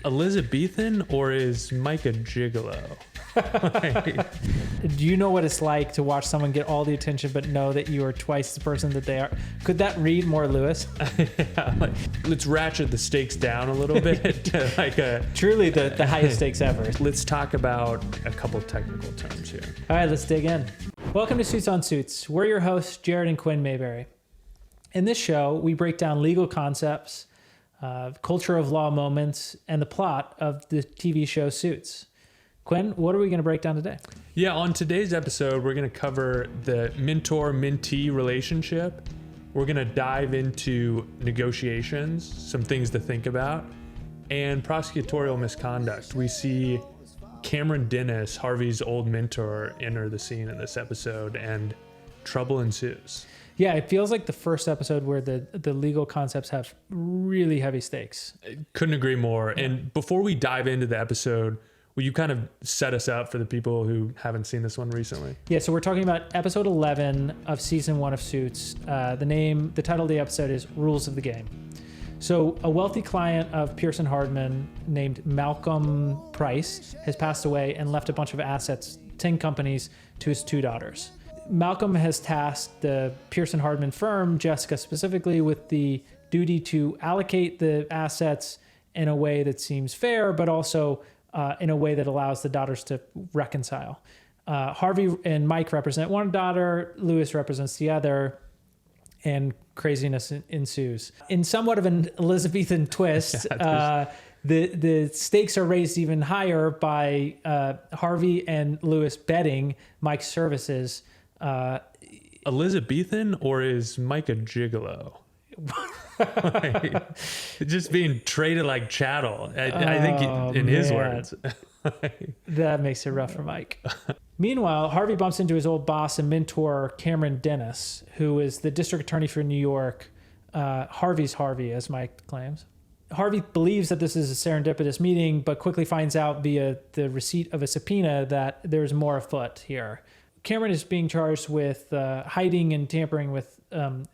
Elizabethan, or is Mike a gigolo? Do you know what it's like to watch someone get all the attention but know that you are twice the person that they are? Could that read more Lewis? Yeah, let's ratchet the stakes down a little bit to like a truly the highest stakes ever. Let's talk about a couple technical terms here. All right, let's dig in. Welcome to Suits on Suits. We're your hosts, Jared and Quinn Mayberry. In this show, we break down legal concepts, culture of law moments, and the plot of the TV show Suits. Quinn, what are we going to break down today? Yeah, on today's episode, we're going to cover the mentor-mentee relationship. We're going to dive into negotiations, some things to think about, and prosecutorial misconduct. We see Cameron Dennis, Harvey's old mentor, enter the scene in this episode, and trouble ensues. Yeah, it feels like the first episode where the legal concepts have really heavy stakes. Couldn't agree more. Yeah. And before we dive into the episode, will you kind of set us up for the people who haven't seen this one recently? Yeah, so we're talking about episode 11 of season 1 of Suits. The title of the episode is Rules of the Game. So a wealthy client of Pearson Hardman named Malcolm Price has passed away and left a bunch of assets, 10 companies, to his 2 daughters. Malcolm has tasked the Pearson Hardman firm, Jessica specifically, with the duty to allocate the assets in a way that seems fair, but also in a way that allows the daughters to reconcile. Harvey and Mike represent one daughter, Lewis represents the other, and craziness ensues. In somewhat of an Elizabethan twist, the stakes are raised even higher by Harvey and Lewis betting Mike's services. Elizabethan, or is Mike a gigolo? Just being traded like chattel. I think in his words. That makes it rough for Mike. Meanwhile, Harvey bumps into his old boss and mentor, Cameron Dennis, who is the district attorney for New York. Harvey's Harvey, as Mike claims. Harvey believes that this is a serendipitous meeting, but quickly finds out via the receipt of a subpoena that there's more afoot here. Cameron is being charged with hiding and tampering with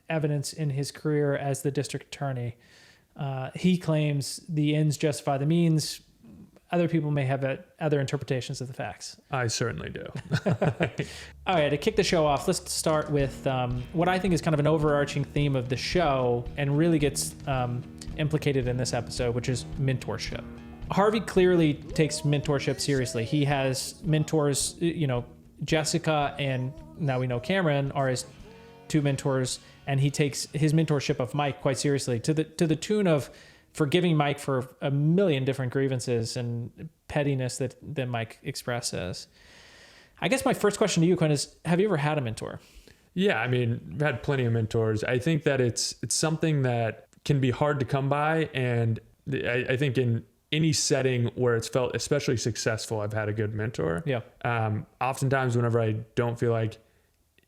evidence in his career as the district attorney. He claims the ends justify the means. Other people may have other interpretations of the facts. I certainly do. All right, to kick the show off, let's start with what I think is kind of an overarching theme of the show and really gets implicated in this episode, which is mentorship. Harvey clearly takes mentorship seriously. He has mentors, Jessica and now we know Cameron are his 2 mentors, and he takes his mentorship of Mike quite seriously to the tune of forgiving Mike for a million different grievances and pettiness that Mike expresses. I guess my first question to you, Quinn, is have you ever had a mentor? Yeah, I mean, I've had plenty of mentors. I think that it's something that can be hard to come by, and I think in any setting where it's felt especially successful, I've had a good mentor. Yeah. Oftentimes whenever I don't feel like,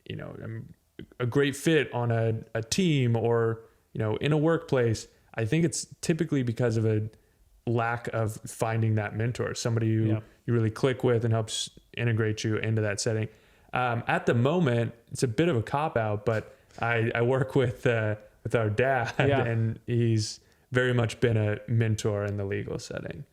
I'm a great fit on a team or, in a workplace, I think it's typically because of a lack of finding that mentor, somebody who you really click with and helps integrate you into that setting. At the moment, it's a bit of a cop-out, but I work with our dad, and he's very much been a mentor in the legal setting.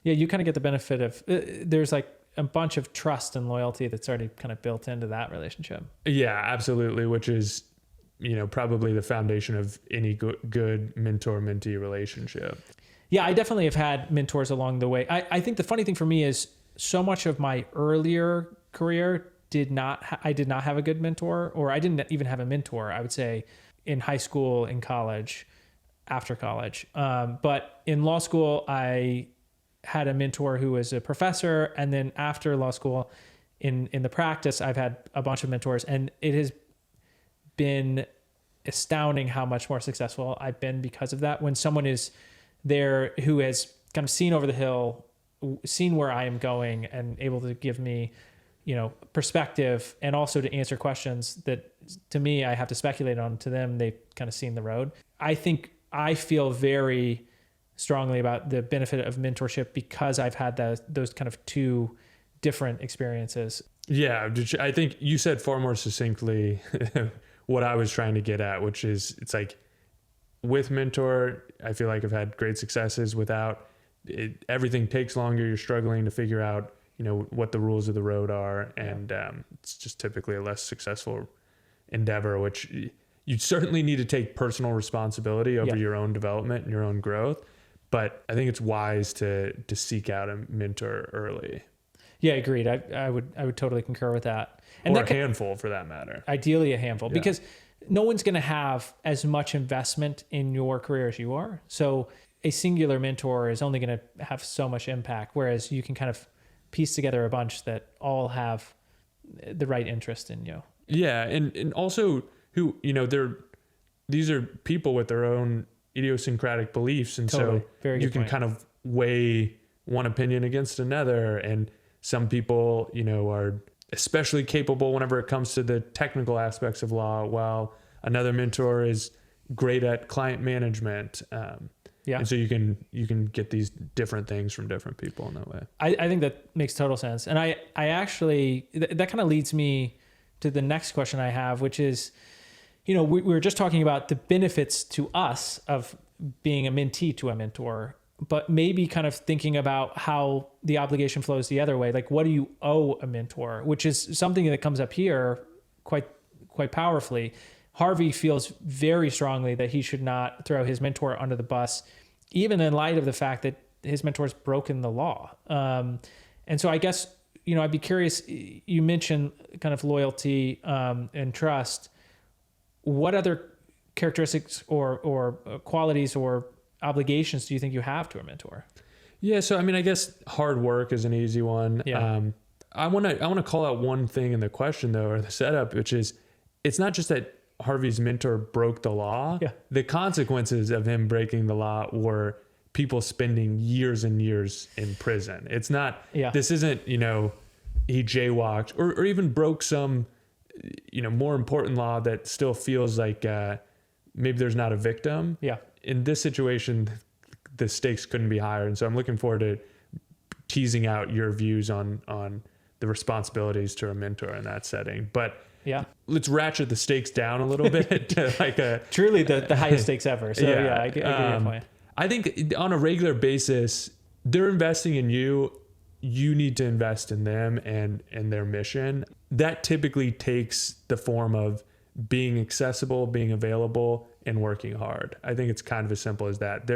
Yeah, you kind of get the benefit of, there's like a bunch of trust and loyalty that's already kind of built into that relationship. Yeah, absolutely, which is, probably the foundation of any good mentor-mentee relationship. Yeah, I definitely have had mentors along the way. I think the funny thing for me is so much of my earlier career I did not have a good mentor, or I didn't even have a mentor, I would say, in high school, in college, after college. But in law school, I had a mentor who was a professor. And then after law school, in the practice, I've had a bunch of mentors. And it has been astounding how much more successful I've been because of that. When someone is there who has kind of seen over the hill, seen where I am going, and able to give me, perspective, and also to answer questions that to me, I have to speculate on. To them, they've kind of seen the road. I think I feel very strongly about the benefit of mentorship because I've had those kind of 2 different experiences. Yeah, I think you said far more succinctly what I was trying to get at, which is it's like with mentor, I feel like I've had great successes. Without, everything takes longer. You're struggling to figure out, what the rules of the road are. And it's just typically a less successful endeavor, which you certainly need to take personal responsibility over your own development and your own growth. But I think it's wise to seek out a mentor early. Yeah, agreed. I would totally concur with that. And or a handful for that matter. Ideally a handful, because no one's going to have as much investment in your career as you are. So a singular mentor is only going to have so much impact, whereas you can kind of piece together a bunch that all have the right interest in you. Yeah. And also who, these are people with their own idiosyncratic beliefs. And so you can kind of weigh one opinion against another. And some people, are especially capable whenever it comes to the technical aspects of law, while another mentor is great at client management. And so you can get these different things from different people in that way. I think that makes total sense. And I actually, that kind of leads me to the next question I have, which is, we were just talking about the benefits to us of being a mentee to a mentor, but maybe kind of thinking about how the obligation flows the other way. Like, what do you owe a mentor, which is something that comes up here quite powerfully. Harvey feels very strongly that he should not throw his mentor under the bus, even in light of the fact that his mentor's broken the law. And so I guess, I'd be curious, you mentioned kind of loyalty and trust. What other characteristics or qualities or obligations do you think you have to a mentor? Yeah. So, I guess hard work is an easy one. Yeah. I want to call out one thing in the question though, or the setup, which is, it's not just that Harvey's mentor broke the law. Yeah. The consequences of him breaking the law were people spending years and years in prison. It's not, this isn't, he jaywalked or even broke some, more important law that still feels like maybe there's not a victim. Yeah. In this situation, the stakes couldn't be higher. And so I'm looking forward to teasing out your views on the responsibilities to a mentor in that setting. But let's ratchet the stakes down a little bit to like truly the highest stakes ever. So I get your point. I think on a regular basis, they're investing in you. You need to invest in them and their mission. That typically takes the form of being accessible, being available, and working hard. I think it's kind of as simple as that.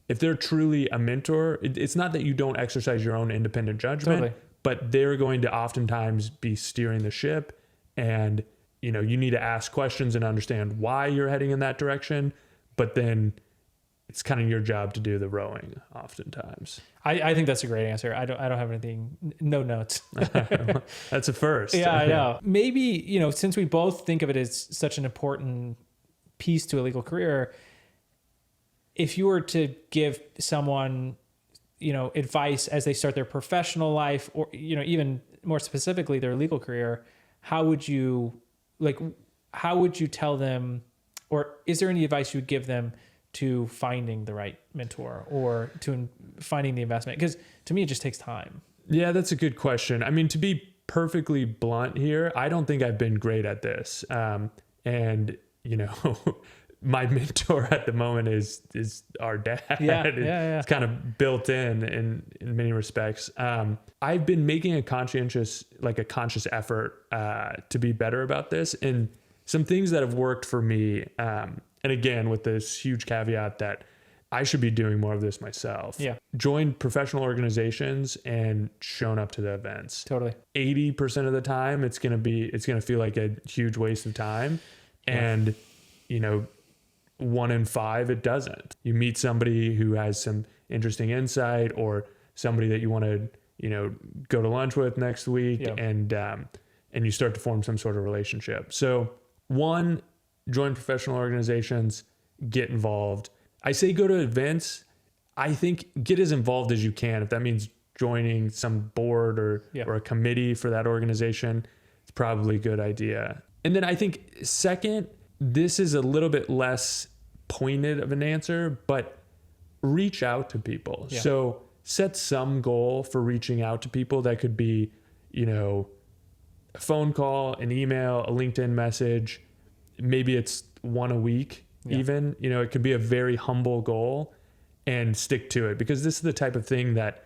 If they're truly a mentor, it's not that you don't exercise your own independent judgment, but they're going to oftentimes be steering the ship. And, you need to ask questions and understand why you're heading in that direction. But then it's kind of your job to do the rowing oftentimes. I think that's a great answer. I don't have anything, no notes. That's a first. Yeah, I know. Maybe, since we both think of it as such an important piece to a legal career, if you were to give someone, advice as they start their professional life or, even more specifically their legal career, how would you tell them, or is there any advice you would give them to finding the right mentor or to finding the investment? Because to me, it just takes time. Yeah, that's a good question. To be perfectly blunt here, I don't think I've been great at this. And, my mentor at the moment is our dad. It's kind of built in many respects. I've been making a conscious effort to be better about this, and some things that have worked for me. And again, with this huge caveat that I should be doing more of this myself. Yeah. Joined professional organizations and shown up to the events. Totally. 80% of the time, it's going to feel like a huge waste of time. And, 1 in 5, it doesn't. You meet somebody who has some interesting insight, or somebody that you want to, go to lunch with next week, and you start to form some sort of relationship. So 1, join professional organizations, get involved. I say go to events. I think get as involved as you can. If that means joining some board or a committee for that organization, it's probably a good idea. And then I think second, this is a little bit less pointed of an answer, but reach out to people. Yeah. So set some goal for reaching out to people. That could be, a phone call, an email, a LinkedIn message. Maybe it's 1 a week even. It could be a very humble goal. and stick to it, because this is the type of thing that,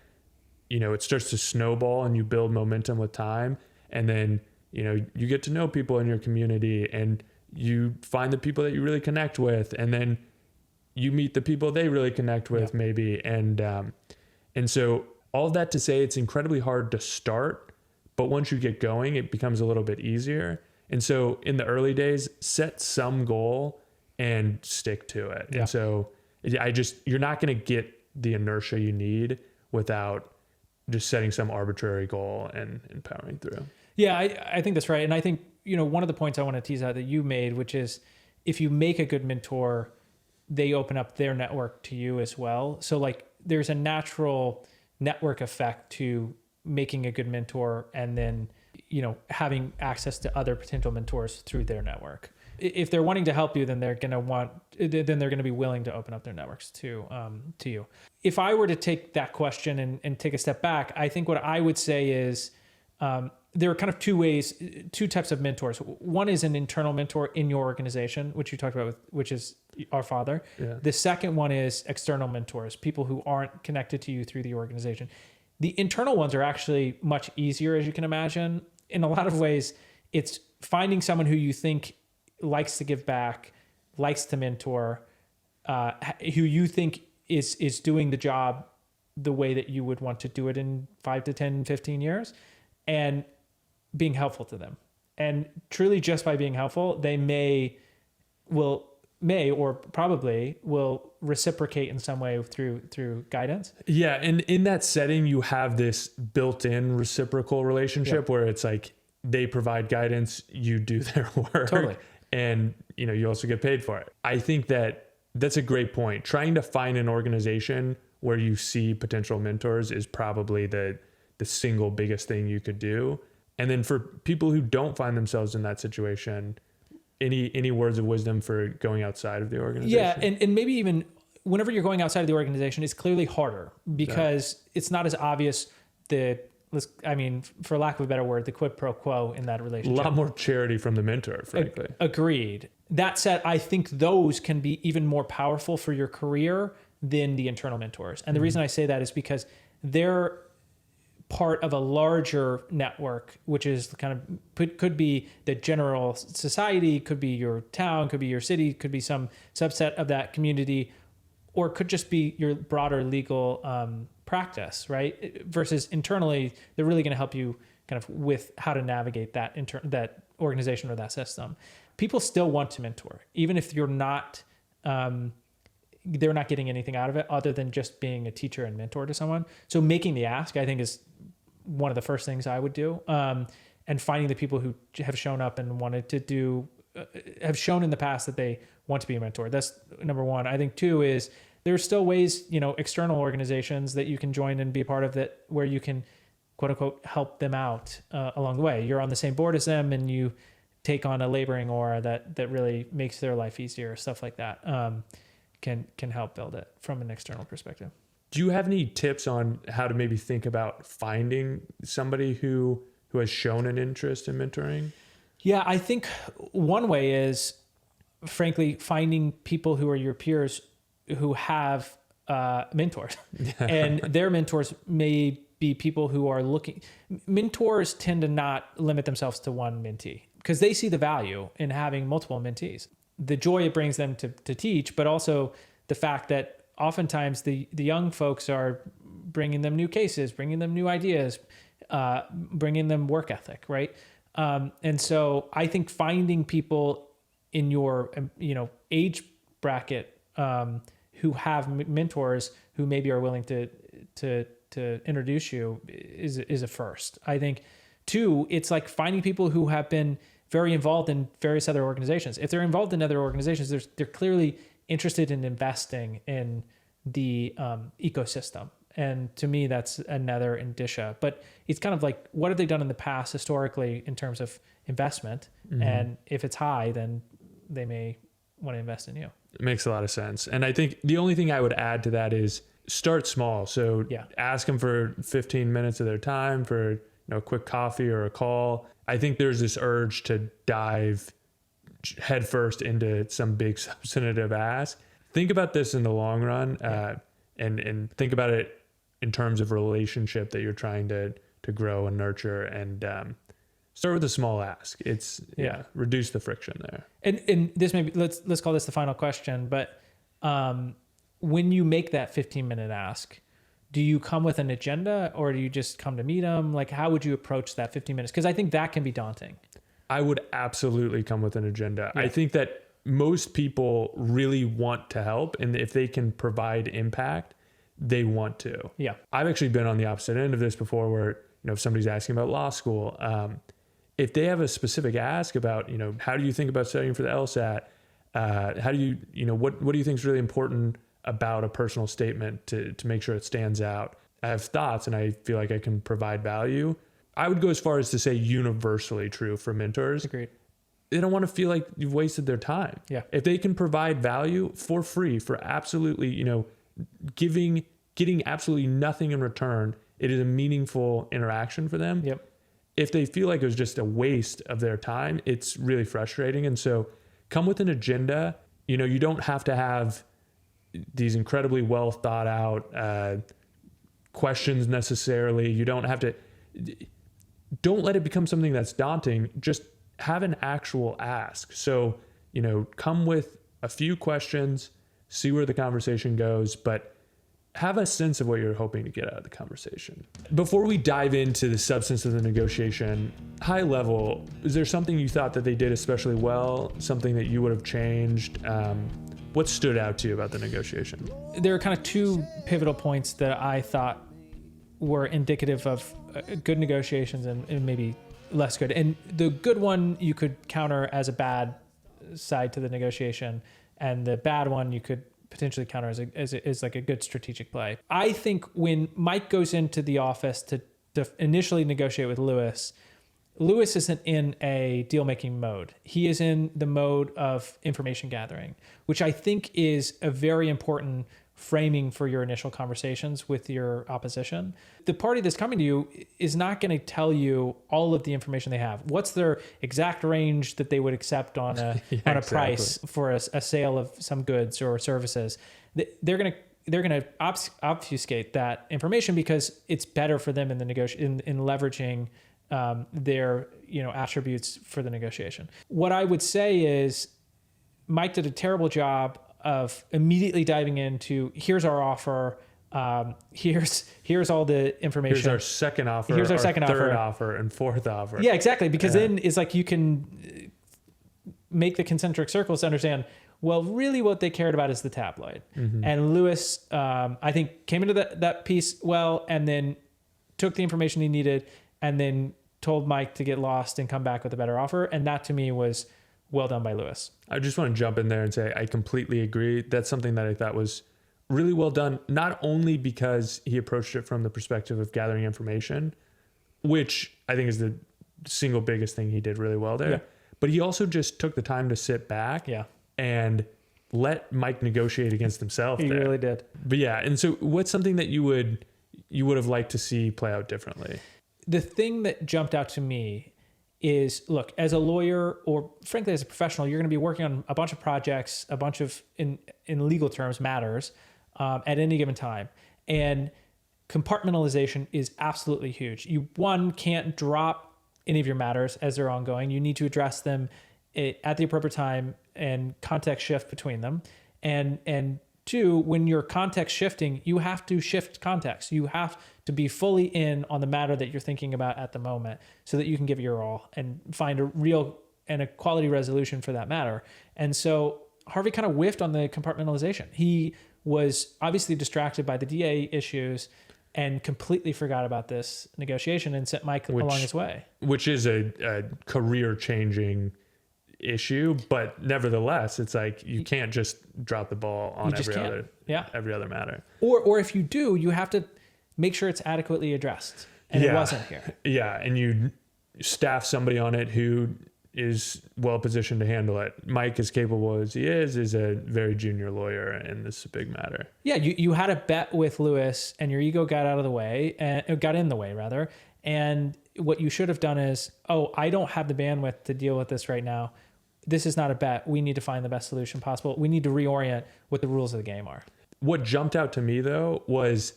it starts to snowball and you build momentum with time. And then, you get to know people in your community and you find the people that you really connect with. And then you meet the people they really connect with, maybe. And so all of that to say, it's incredibly hard to start, but once you get going, it becomes a little bit easier. And so in the early days, set some goal and stick to it. Yeah. And so you're not going to get the inertia you need without just setting some arbitrary goal and powering through. Yeah, I think that's right. And I think, one of the points I want to tease out that you made, which is if you make a good mentor, they open up their network to you as well. So like there's a natural network effect to making a good mentor and then, having access to other potential mentors through their network. If they're wanting to help you, then they're going to be willing to open up their networks to you. If I were to take that question and take a step back, I think what I would say is, there are kind of two types of mentors. One is an internal mentor in your organization, which you talked about, which is our father. Yeah. The second one is external mentors, people who aren't connected to you through the organization. The internal ones are actually much easier, as you can imagine. In a lot of ways, it's finding someone who you think likes to give back, likes to mentor, who you think is doing the job the way that you would want to do it in 5 to 10, 15 years, and being helpful to them. And truly just by being helpful, they may or probably will reciprocate in some way through guidance. Yeah. And in that setting, you have this built-in reciprocal relationship where it's like they provide guidance, you do their work. Totally. And, you also get paid for it. I think that's a great point. Trying to find an organization where you see potential mentors is probably the single biggest thing you could do. And then for people who don't find themselves in that situation, any words of wisdom for going outside of the organization? Yeah. And maybe even whenever you're going outside of the organization, it's clearly harder because it's not as obvious for lack of a better word, the quid pro quo in that relationship. A lot more charity from the mentor, frankly. Agreed. That said, I think those can be even more powerful for your career than the internal mentors. And the reason I say that is because they're part of a larger network, which is could be the general society, could be your town, could be your city, could be some subset of that community, or it could just be your broader legal practice, right? Versus internally, they're really going to help you kind of with how to navigate that organization or that system. People still want to mentor, even if you're not, they're not getting anything out of it other than just being a teacher and mentor to someone. So making the ask, I think, is one of the first things I would do. And finding the people who have shown up and wanted to have shown in the past that they want to be a mentor. That's number one. I think two is there's still ways, external organizations that you can join and be a part of that where you can quote unquote help them out along the way. You're on the same board as them and you take on a laboring aura that really makes their life easier. Stuff like that can help build it from an external perspective. Do you have any tips on how to maybe think about finding somebody who has shown an interest in mentoring? Yeah, I think one way is, frankly, finding people who are your peers who have mentors. And their mentors may be people who are looking. Mentors tend to not limit themselves to one mentee because they see the value in having multiple mentees. The joy it brings them to teach, but also the fact that oftentimes the young folks are bringing them new cases, bringing them new ideas, bringing them work ethic, right? And so I think finding people in your age bracket who have mentors who maybe are willing to introduce you is a first. I think two, it's like finding people who have been very involved in various other organizations. If they're involved in other organizations, they're clearly interested in investing in the ecosystem. And to me, that's another indicia. But it's kind of like, what have they done in the past historically in terms of investment? Mm-hmm. And if it's high, then they may want to invest in you. It makes a lot of sense. And I think the only thing I would add to that is start small. So ask them for 15 minutes of their time for a quick coffee or a call. I think there's this urge to dive headfirst into some big substantive ask. Think about this in the long run. and think about it in terms of relationship that you're trying to grow and nurture, and start with a small ask. It's reduce the friction there. And this maybe let's call this the final question, but when you make that 15-minute ask, do you come with an agenda or do you just come to meet them? Like, how would you approach that 15 minutes? Because I think that can be daunting. I would absolutely come with an agenda. Yeah. I think that most people really want to help, and if they can provide impact, they want to. Yeah. I've actually been on the opposite end of this before, where, if somebody's asking about law school, if they have a specific ask about, how do you think about studying for the LSAT? How do you, what do you think is really important about a personal statement to make sure it stands out? I have thoughts and I feel like I can provide value. I would go as far as to say universally true for mentors. Agreed. They don't want to feel like you've wasted their time. Yeah. If they can provide value for free, for absolutely, getting absolutely nothing in return, it is a meaningful interaction for them. Yep. If they feel like it was just a waste of their time, it's really frustrating. And so come with an agenda. You don't have to have these incredibly well thought out questions necessarily. You don't have to, don't let it become something that's daunting. Just have an actual ask. So, come with a few questions, see where the conversation goes, but have a sense of what you're hoping to get out of the conversation. Before we dive into the substance of the negotiation, high level, is there something you thought that they did especially well? Something that you would have changed? What stood out to you about the negotiation? There are kind of two pivotal points that I thought were indicative of good negotiations and maybe less good. And the good one you could counter as a bad side to the negotiation, and the bad one you could potentially counter as like a good strategic play. I think when Mike goes into the office to initially negotiate with Lewis isn't in a deal-making mode. He is in the mode of information gathering, which I think is a very important framing for your initial conversations with your opposition. The party that's coming to you is not going to tell you all of the information they have. What's their exact range that they would accept on a price for a sale of some goods or services? They're going to obfuscate that information because it's better for them in the negotiation in leveraging their attributes for the negotiation. What I would say is Mike did a terrible job of immediately diving into, here's our offer, here's all the information. Here's our second offer. Here's our second third offer. offer and fourth offer. Yeah, exactly. Because then it's like you can make the concentric circles to understand, well, really what they cared about is the tabloid. Mm-hmm. And Lewis, I think, came into that piece well, and then took the information he needed, and then told Mike to get lost and come back with a better offer. And that to me was well done by Lewis. I just want to jump in there and say I completely agree. That's something that I thought was really well done, not only because he approached it from the perspective of gathering information, which I think is the single biggest thing he did really well there, but he also just took the time to sit back and let Mike negotiate against himself. He really did. But yeah, and so what's something that you would have liked to see play out differently? The thing that jumped out to me is, look, as a lawyer or frankly as a professional, you're going to be working on a bunch of projects, a bunch of, in legal terms, matters at any given time. And compartmentalization is absolutely huge. You, one, can't drop any of your matters as they're ongoing. You need to address them at the appropriate time and context shift between them. And two, when you're context shifting, you have to shift context. You have to be fully in on the matter that you're thinking about at the moment so that you can give it your all and find a real and a quality resolution for that matter. And so Harvey kind of whiffed on the compartmentalization. He was obviously distracted by the DA issues and completely forgot about this negotiation and sent Mike along his way. Which is a career-changing issue, but nevertheless, it's like you can't just drop the ball on every other matter. Or if you do, you have to make sure it's adequately addressed. And it wasn't here. Yeah, and you staff somebody on it who is well positioned to handle it. Mike, as capable as he is a very junior lawyer, and this is a big matter. Yeah, you had a bet with Lewis, and your ego got in the way, and what you should have done is, I don't have the bandwidth to deal with this right now. This is not a bet. We need to find the best solution possible. We need to reorient what the rules of the game are. What jumped out to me though was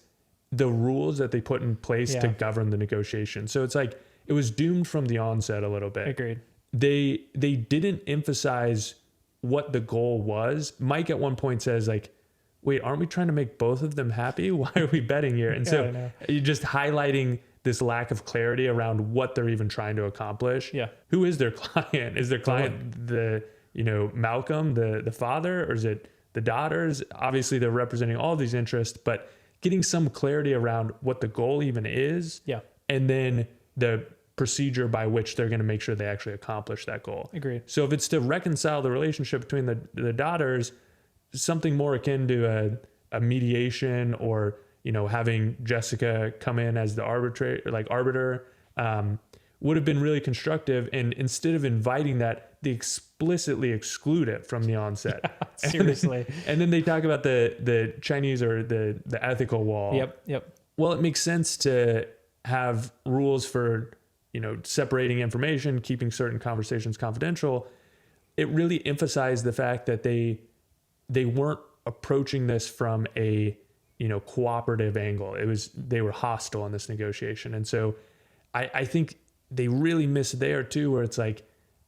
the rules that they put in place to govern the negotiation. So it's like it was doomed from the onset a little bit. Agreed. They didn't emphasize what the goal was. Mike at one point says like, wait, aren't we trying to make both of them happy? Why are we betting here? And so you're just highlighting this lack of clarity around what they're even trying to accomplish. Yeah. Who is their client? Is their client the, Malcolm, the father, or is it the daughters? Obviously they're representing all these interests, but getting some clarity around what the goal even is. Yeah. And then the procedure by which they're going to make sure they actually accomplish that goal. Agreed. So if it's to reconcile the relationship between the daughters, something more akin to a mediation, or, having Jessica come in as the arbiter, would have been really constructive. And instead of inviting that, they explicitly exclude it from the onset. Yeah, seriously. And then they talk about the Chinese, or the ethical wall. Yep. Well, it makes sense to have rules for, separating information, keeping certain conversations confidential. It really emphasized the fact that they weren't approaching this from a, cooperative angle. They were hostile in this negotiation. And so I think they really missed there too, where it's like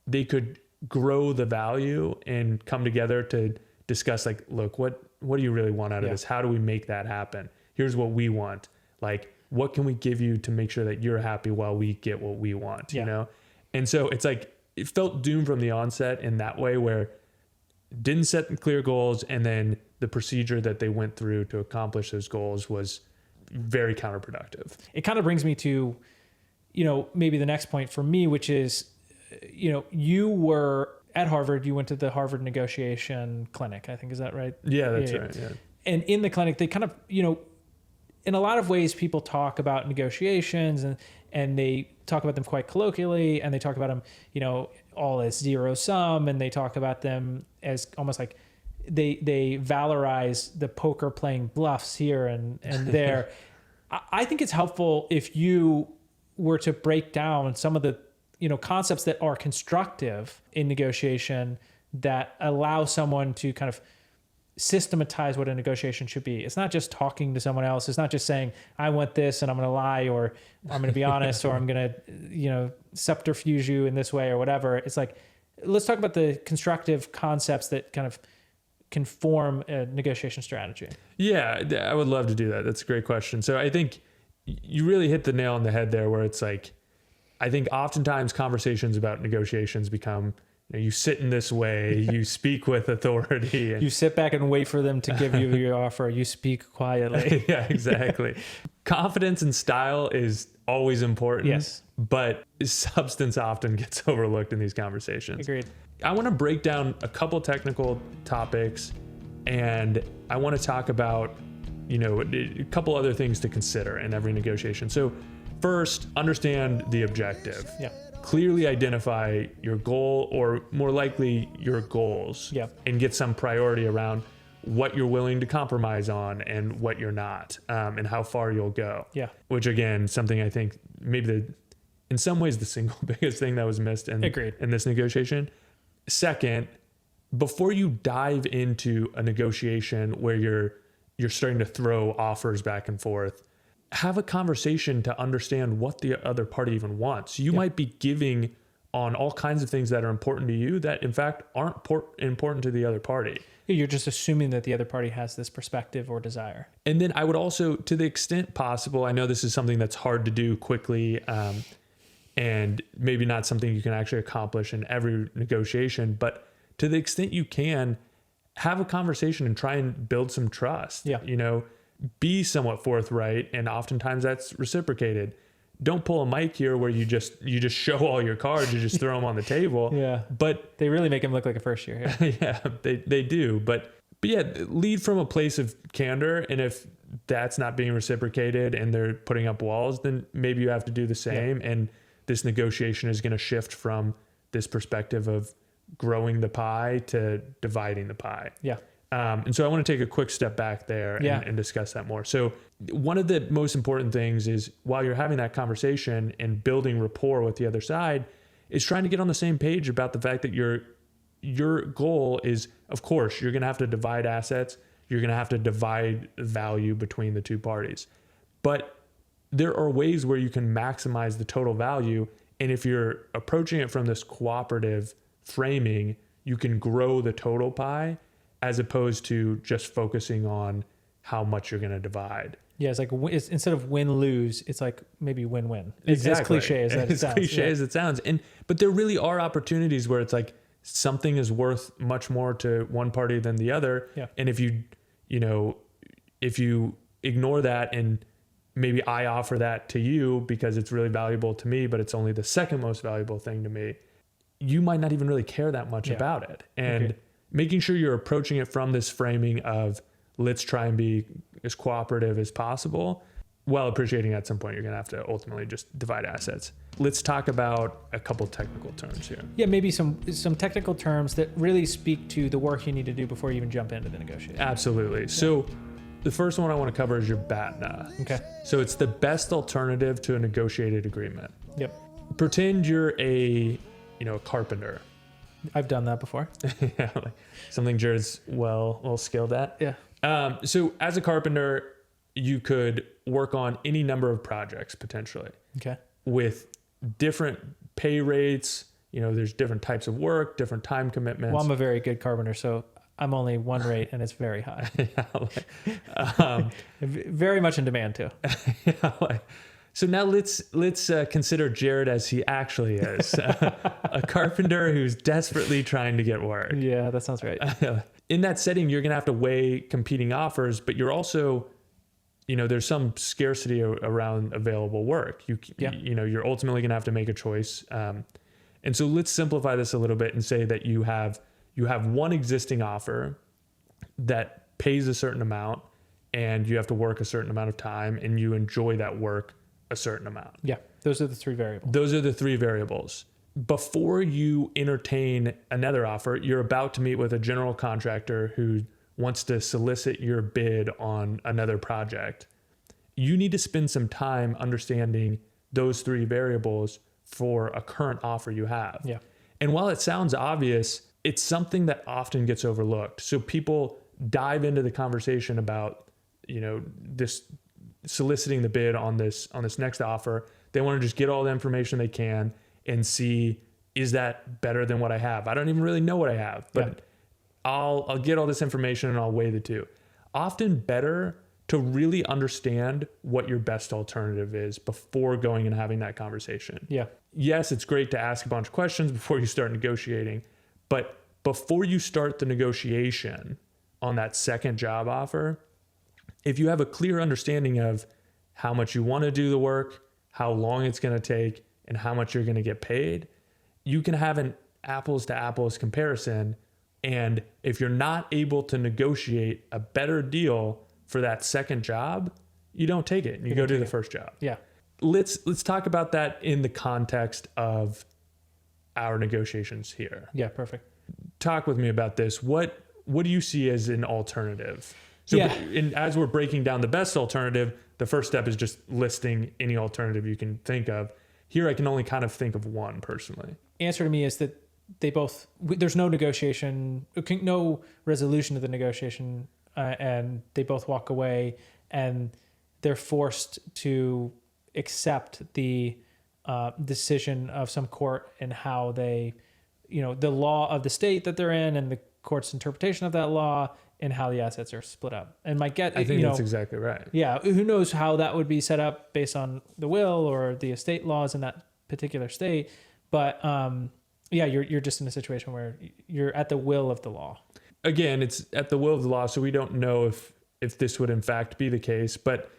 they could grow the value and come together to discuss like, look, what do you really want out of this? How do we make that happen? Here's what we want. Like, what can we give you to make sure that you're happy while we get what we want, And so it's like, it felt doomed from the onset in that way, where didn't set clear goals. And then the procedure that they went through to accomplish those goals was very counterproductive. It kind of brings me to, maybe the next point for me, which is, you were at Harvard, you went to the Harvard negotiation clinic, I think, is that right? Yeah, that's right. Yeah. And in the clinic, they kind of, in a lot of ways, people talk about negotiations and they talk about them quite colloquially, and they talk about them, all as zero sum, and they talk about them as almost like they valorize the poker playing bluffs here and there. I think it's helpful if you were to break down some of the, concepts that are constructive in negotiation that allow someone to kind of systematize what a negotiation should be. It's not just talking to someone else. It's not just saying, I want this and I'm going to lie, or I'm going to be honest, or I'm going to, subterfuge you in this way or whatever. It's like, let's talk about the constructive concepts that kind of can form a negotiation strategy. Yeah, I would love to do that. That's a great question. So I think you really hit the nail on the head there, where it's like, I think oftentimes conversations about negotiations become, you sit in this way, you speak with authority. And you sit back and wait for them to give you your offer. You speak quietly. Yeah, exactly. Confidence and style is always important. Yes. But substance often gets overlooked in these conversations. Agreed. I want to break down a couple technical topics, and I want to talk about, a couple other things to consider in every negotiation. So first, understand the objective. Yeah. Clearly identify your goal, or more likely your goals, and get some priority around what you're willing to compromise on and what you're not, and how far you'll go. Yeah. Which again, something I think maybe in some ways the single biggest thing that was missed in this negotiation. Second, before you dive into a negotiation where you're starting to throw offers back and forth, have a conversation to understand what the other party even wants. You might be giving on all kinds of things that are important to you that in fact aren't important to the other party. You're just assuming that the other party has this perspective or desire. And then I would also, to the extent possible, I know this is something that's hard to do quickly, and maybe not something you can actually accomplish in every negotiation, but to the extent you can, have a conversation and try and build some trust. Be somewhat forthright, and oftentimes that's reciprocated. Don't pull a Mike here where you just show all your cards, you just throw them on the table. Yeah. But they really make him look like a first year here. Yeah, they do. But yeah, lead from a place of candor, and if that's not being reciprocated and they're putting up walls, then maybe you have to do the same. And this negotiation is going to shift from this perspective of growing the pie to dividing the pie. Yeah. And so I want to take a quick step back there and discuss that more. So one of the most important things is, while you're having that conversation and building rapport with the other side, is trying to get on the same page about the fact that your goal is, of course, you're going to have to divide assets. you're going to have to divide value between the two parties. But there are ways where you can maximize the total value. And if you're approaching it from this cooperative framing, you can grow the total pie as opposed to just focusing on how much you're going to divide. Yeah, it's like instead of win-lose, it's like maybe win-win. It's as cliche as that it sounds. As cliche as it sounds. But there really are opportunities where it's like something is worth much more to one party than the other. Yeah. And if you ignore that and maybe I offer that to you because it's really valuable to me, but it's only the second most valuable thing to me, you might not even really care that much about it. And making sure you're approaching it from this framing of let's try and be as cooperative as possible, while appreciating at some point you're going to have to ultimately just divide assets. Let's talk about a couple technical terms here. Yeah, maybe some technical terms that really speak to the work you need to do before you even jump into the negotiation. Absolutely. Yeah. So the first one I want to cover is your BATNA. Okay. So it's the best alternative to a negotiated agreement. Yep. Pretend you're a carpenter. I've done that before. Yeah, like something Jared's well skilled at. Yeah. So as a carpenter, you could work on any number of projects potentially. Okay. With different pay rates. There's different types of work, different time commitments. Well, I'm a very good carpenter, so I'm only one rate and it's very high. Very much in demand too. So now let's consider Jared as he actually is, a carpenter who's desperately trying to get work. Yeah, that sounds right. In that setting, you're going to have to weigh competing offers, but you're also, there's some scarcity around available work. You're ultimately going to have to make a choice. And so let's simplify this a little bit and say that you have one existing offer that pays a certain amount and you have to work a certain amount of time and you enjoy that work a certain amount. Yeah. Those are the three variables. Before you entertain another offer, you're about to meet with a general contractor who wants to solicit your bid on another project. You need to spend some time understanding those three variables for a current offer you have. Yeah. And while it sounds obvious, it's something that often gets overlooked. So people dive into the conversation about, this soliciting the bid on this next offer. They want to just get all the information they can and see, is that better than what I have? I don't even really know what I have, but I'll get all this information and I'll weigh the two. Often better to really understand what your best alternative is before going and having that conversation. Yeah. Yes, it's great to ask a bunch of questions before you start negotiating, but before you start the negotiation on that second job offer, if you have a clear understanding of how much you want to do the work, how long it's going to take, and how much you're going to get paid, you can have an apples to apples comparison. And if you're not able to negotiate a better deal for that second job, you don't take it and you go do the first job. Yeah. Let's talk about that in the context of our negotiations here. Yeah, perfect. Talk with me about this. What do you see as an alternative? So as we're breaking down the best alternative, the first step is just listing any alternative you can think of. Here, I can only kind of think of one personally. Answer to me is that there's no negotiation, no resolution to the negotiation, and they both walk away and they're forced to accept the decision of some court and how they, the law of the state that they're in and the court's interpretation of that law and how the assets are split up. And I think that's exactly right. Yeah. Who knows how that would be set up based on the will or the estate laws in that particular state. But you're just in a situation where you're at the will of the law. Again, it's at the will of the law. So we don't know if this would in fact be the case, but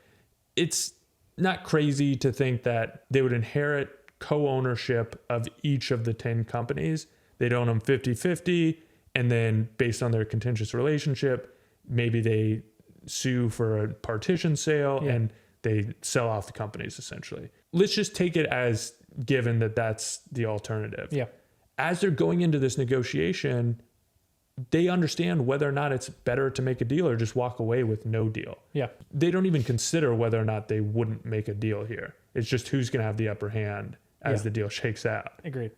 it's not crazy to think that they would inherit co-ownership of each of the 10 companies. They'd own them 50-50. And then based on their contentious relationship, maybe they sue for a partition sale and they sell off the companies essentially. Let's just take it as given that that's the alternative. Yeah. As they're going into this negotiation, they understand whether or not it's better to make a deal or just walk away with no deal. Yeah. They don't even consider whether or not they wouldn't make a deal here. It's just who's going to have the upper hand as the deal shakes out. Agreed.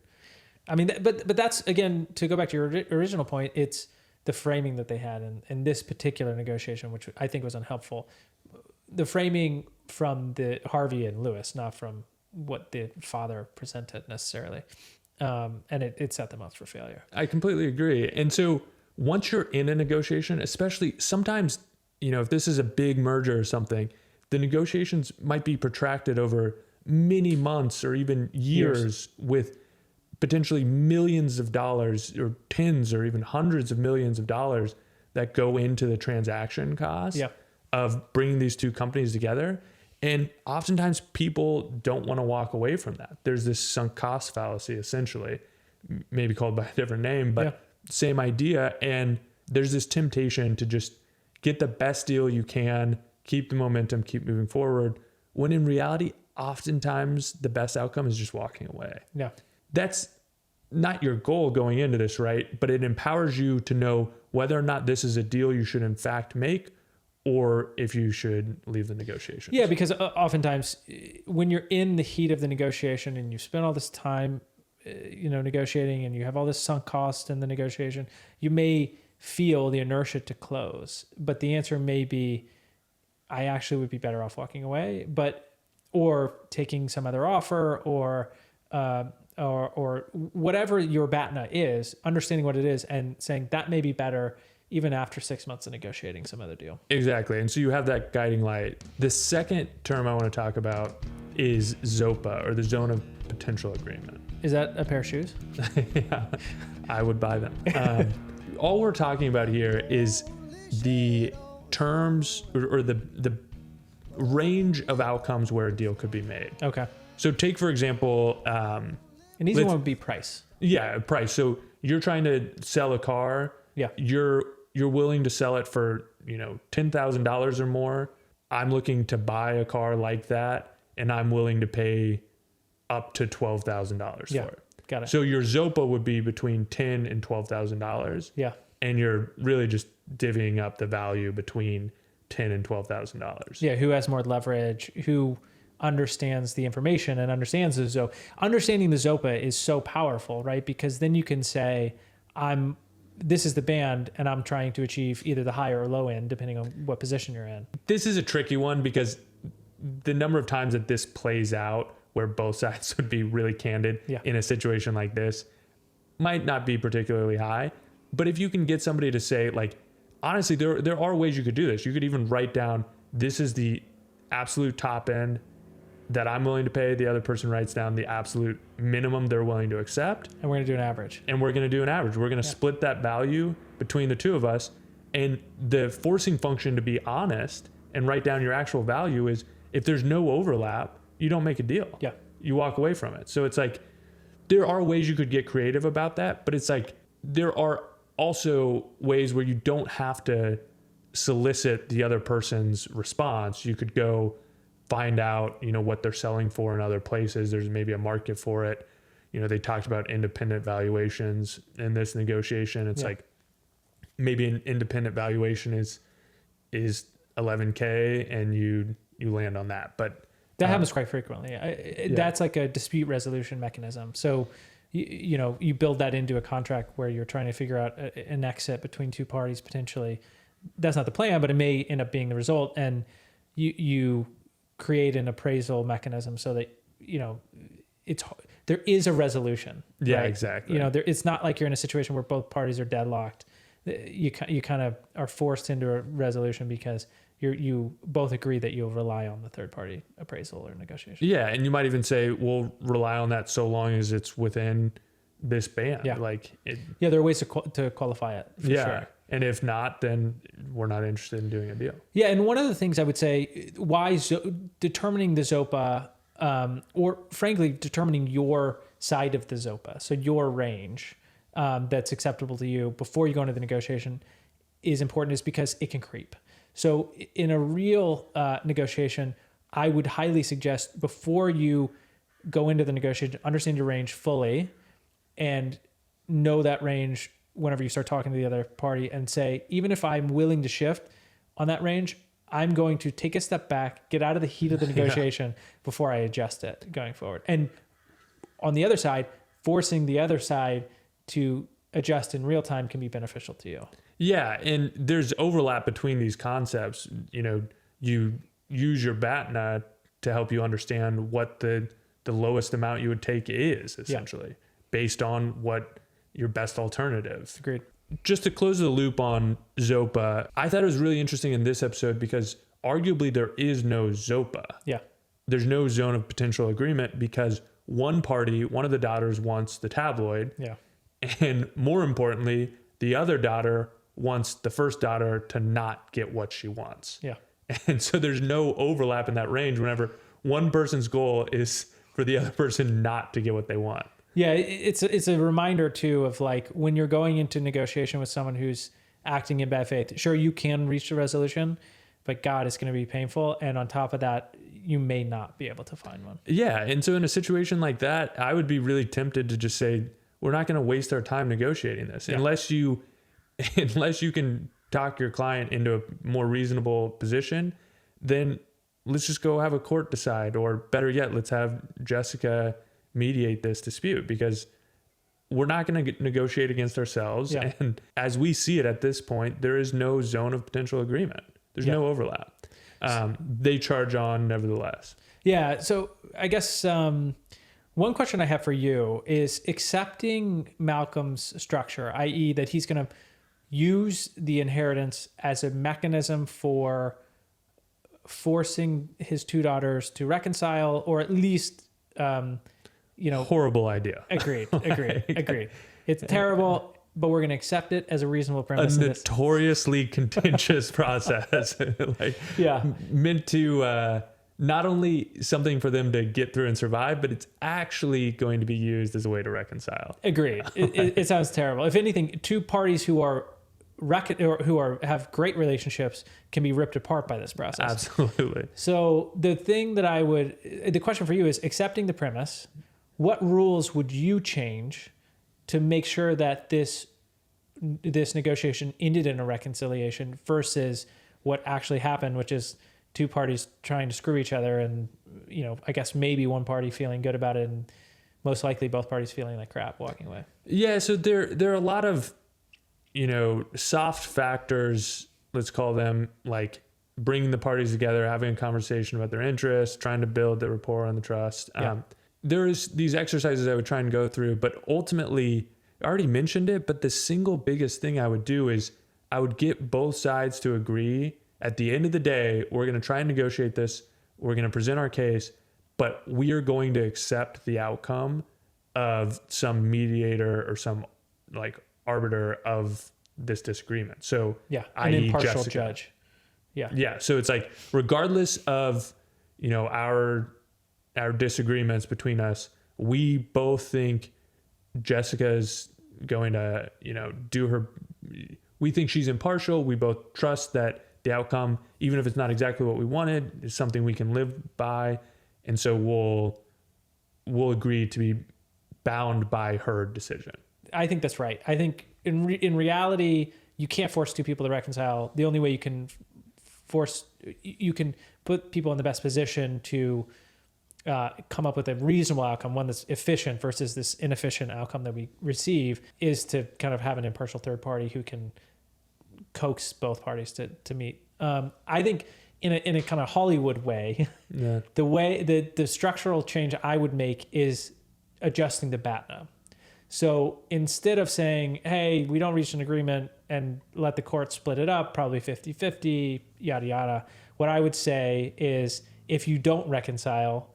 I mean, but that's, again, to go back to your original point, it's the framing that they had in this particular negotiation, which I think was unhelpful. The framing from the Harvey and Lewis, not from what the father presented necessarily. And it set them up for failure. I completely agree. And so once you're in a negotiation, especially sometimes, if this is a big merger or something, the negotiations might be protracted over many months or even years with potentially millions of dollars or tens or even hundreds of millions of dollars that go into the transaction cost of bringing these two companies together. And oftentimes people don't want to walk away from that. There's this sunk cost fallacy, essentially, maybe called by a different name, but same idea. And there's this temptation to just get the best deal you can, keep the momentum, keep moving forward, when in reality, oftentimes the best outcome is just walking away. Yeah. That's not your goal going into this, right? But it empowers you to know whether or not this is a deal you should in fact make, or if you should leave the negotiation. Yeah, because oftentimes when you're in the heat of the negotiation and you spend all this time, negotiating, and you have all this sunk cost in the negotiation, you may feel the inertia to close, but the answer may be, I actually would be better off walking away, or taking some other offer, or whatever your BATNA is, understanding what it is and saying that may be better even after 6 months of negotiating some other deal. Exactly. And so you have that guiding light. The second term I want to talk about is ZOPA, or the Zone of Potential Agreement. Is that a pair of shoes? Yeah, I would buy them. All we're talking about here is the terms or the range of outcomes where a deal could be made. Okay. So take, for example, an easy one would be price. Yeah, price. So you're trying to sell a car. Yeah. You're willing to sell it for, $10,000 or more. I'm looking to buy a car like that, and I'm willing to pay up to $12,000 for it. Got it. So your ZOPA would be between $10,000 and $12,000. Yeah. And you're really just divvying up the value between $10,000 and $12,000. Yeah. Who has more leverage? Who understands the information and understands the ZOPA? Understanding the ZOPA is so powerful, right? Because then you can say, this is the band, and I'm trying to achieve either the high or low end, depending on what position you're in. This is a tricky one because the number of times that this plays out where both sides would be really candid in a situation like this might not be particularly high. But if you can get somebody to say, like, honestly, there are ways you could do this. You could even write down, this is the absolute top end that I'm willing to pay. The other person writes down the absolute minimum they're willing to accept. And we're going to do an average. We're going to split that value between the two of us. And the forcing function to be honest and write down your actual value is, if there's no overlap, you don't make a deal. Yeah. You walk away from it. So it's like, there are ways you could get creative about that, but it's like, there are also ways where you don't have to solicit the other person's response. You could go find out, what they're selling for in other places. There's maybe a market for it. They talked about independent valuations in this negotiation. It's like, maybe an independent valuation is $11K and you land on that. But that happens quite frequently. That's like a dispute resolution mechanism. So, you build that into a contract where you're trying to figure out an exit between two parties potentially. That's not the plan, but it may end up being the result. And you create an appraisal mechanism so that, there is a resolution. Yeah, right? exactly. It's not like you're in a situation where both parties are deadlocked. You kind of are forced into a resolution because you both agree that you'll rely on the third party appraisal or negotiation. Yeah. And you might even say, we'll rely on that so long as it's within this band. Yeah. There are ways to qualify it. For sure. And if not, then we're not interested in doing a deal. Yeah. And one of the things I would say, why determining the ZOPA, or frankly, determining your side of the ZOPA, so your range that's acceptable to you before you go into the negotiation is important, is because it can creep. So in a real negotiation, I would highly suggest, before you go into the negotiation, understand your range fully and know that range whenever you start talking to the other party, and say, even if I'm willing to shift on that range, I'm going to take a step back, get out of the heat of the negotiation before I adjust it going forward. And on the other side, forcing the other side to adjust in real time can be beneficial to you. Yeah, and there's overlap between these concepts. You use your BATNA to help you understand what the lowest amount you would take is, essentially, based on what your best alternative. Agreed. Just to close the loop on ZOPA, I thought it was really interesting in this episode because arguably there is no ZOPA. Yeah. There's no zone of potential agreement because one of the daughters wants the tabloid. Yeah. And more importantly, the other daughter wants the first daughter to not get what she wants. Yeah. And so there's no overlap in that range whenever one person's goal is for the other person not to get what they want. Yeah, it's a reminder too of like when you're going into negotiation with someone who's acting in bad faith. Sure, you can reach a resolution, but God, it's going to be painful. And on top of that, you may not be able to find one. Yeah, and so in a situation like that, I would be really tempted to just say, we're not going to waste our time negotiating this unless you can talk your client into a more reasonable position. Then let's just go have a court decide, or better yet, let's have Jessica mediate this dispute, because we're not going to negotiate against ourselves. Yeah. And as we see it at this point, there is no zone of potential agreement. There's no overlap. They charge on nevertheless. Yeah. So I guess one question I have for you is accepting Malcolm's structure, i.e. that he's going to use the inheritance as a mechanism for forcing his two daughters to reconcile, or at least, horrible idea. Agreed. It's terrible, but we're going to accept it as a reasonable premise. A notoriously contentious process, meant to not only something for them to get through and survive, but it's actually going to be used as a way to reconcile. Agreed. It sounds terrible. If anything, two parties who have great relationships can be ripped apart by this process. Absolutely. So the question for you is, accepting the premise, what rules would you change to make sure that this negotiation ended in a reconciliation versus what actually happened, which is two parties trying to screw each other, and I guess maybe one party feeling good about it, and most likely both parties feeling like crap walking away. Yeah. So there are a lot of soft factors, let's call them, like bringing the parties together, having a conversation about their interests, trying to build the rapport and the trust. Yeah. There's these exercises I would try and go through, but ultimately, I already mentioned it, but the single biggest thing I would do is I would get both sides to agree. At the end of the day, we're going to try and negotiate this. We're going to present our case, but we are going to accept the outcome of some mediator or some like arbiter of this disagreement. So an impartial judge. Yeah. So it's like, regardless of, our disagreements between us, we both think Jessica's going to, we think she's impartial. We both trust that the outcome, even if it's not exactly what we wanted, is something we can live by. And so we'll agree to be bound by her decision. I think that's right. I think in reality, you can't force two people to reconcile. The only way you can put people in the best position to come up with a reasonable outcome, one that's efficient versus this inefficient outcome that we receive, is to kind of have an impartial third party who can coax both parties to meet. I think in a kind of Hollywood way, the structural change I would make is adjusting the BATNA. So instead of saying, hey, we don't reach an agreement and let the court split it up, probably 50-50, yada, yada, what I would say is, if you don't reconcile,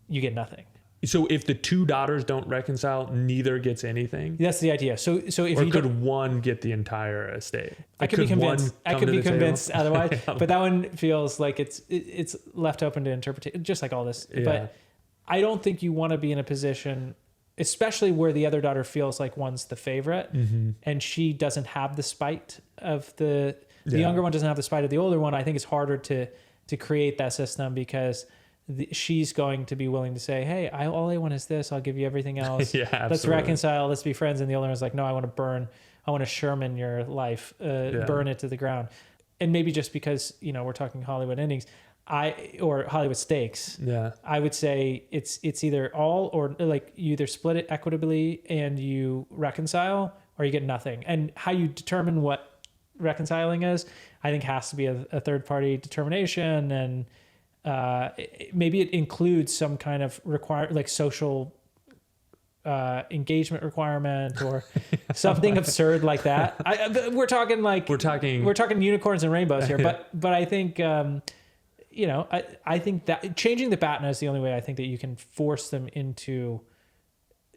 you get nothing. So if the two daughters don't reconcile, neither gets anything? That's the idea. So if or you could one get the entire estate? I could be convinced. Otherwise, Yeah. But that one feels like it's left open to interpretation, just like all this. Yeah. But I don't think you want to be in a position, especially where the other daughter feels like one's the favorite, and she doesn't have the spite of the younger one doesn't have the spite of the older one. I think it's harder to create that system, because she's going to be willing to say, hey, all I want is this. I'll give you everything else. Let's reconcile. Let's be friends. And the other one's like, no, I want to Sherman your life, burn it to the ground. And maybe just because, we're talking Hollywood endings, or Hollywood stakes. Yeah. I would say it's either all, or like you either split it equitably and you reconcile, or you get nothing. And how you determine what reconciling is, I think has to be a third party determination. And maybe it includes some kind of like social engagement requirement or something absurd like that. We're talking unicorns and rainbows here, but I think, I think that changing the BATNA is the only way I think that you can force them into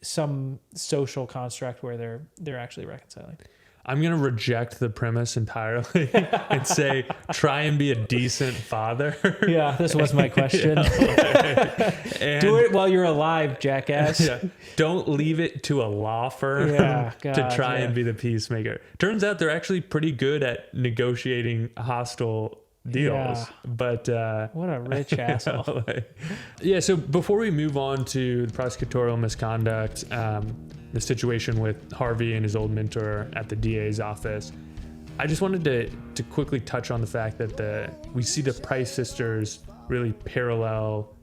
some social construct where they're actually reconciling. I'm going to reject the premise entirely and say, try and be a decent father. Yeah, this was my question. Do it while you're alive, jackass. Yeah. Don't leave it to a law firm to try and be the peacemaker. Turns out they're actually pretty good at negotiating hostile deals. Yeah. But what a rich asshole. So before we move on to the prosecutorial misconduct, the situation with Harvey and his old mentor at the DA's office, I just wanted to quickly touch on the fact that we see the Price sisters really parallel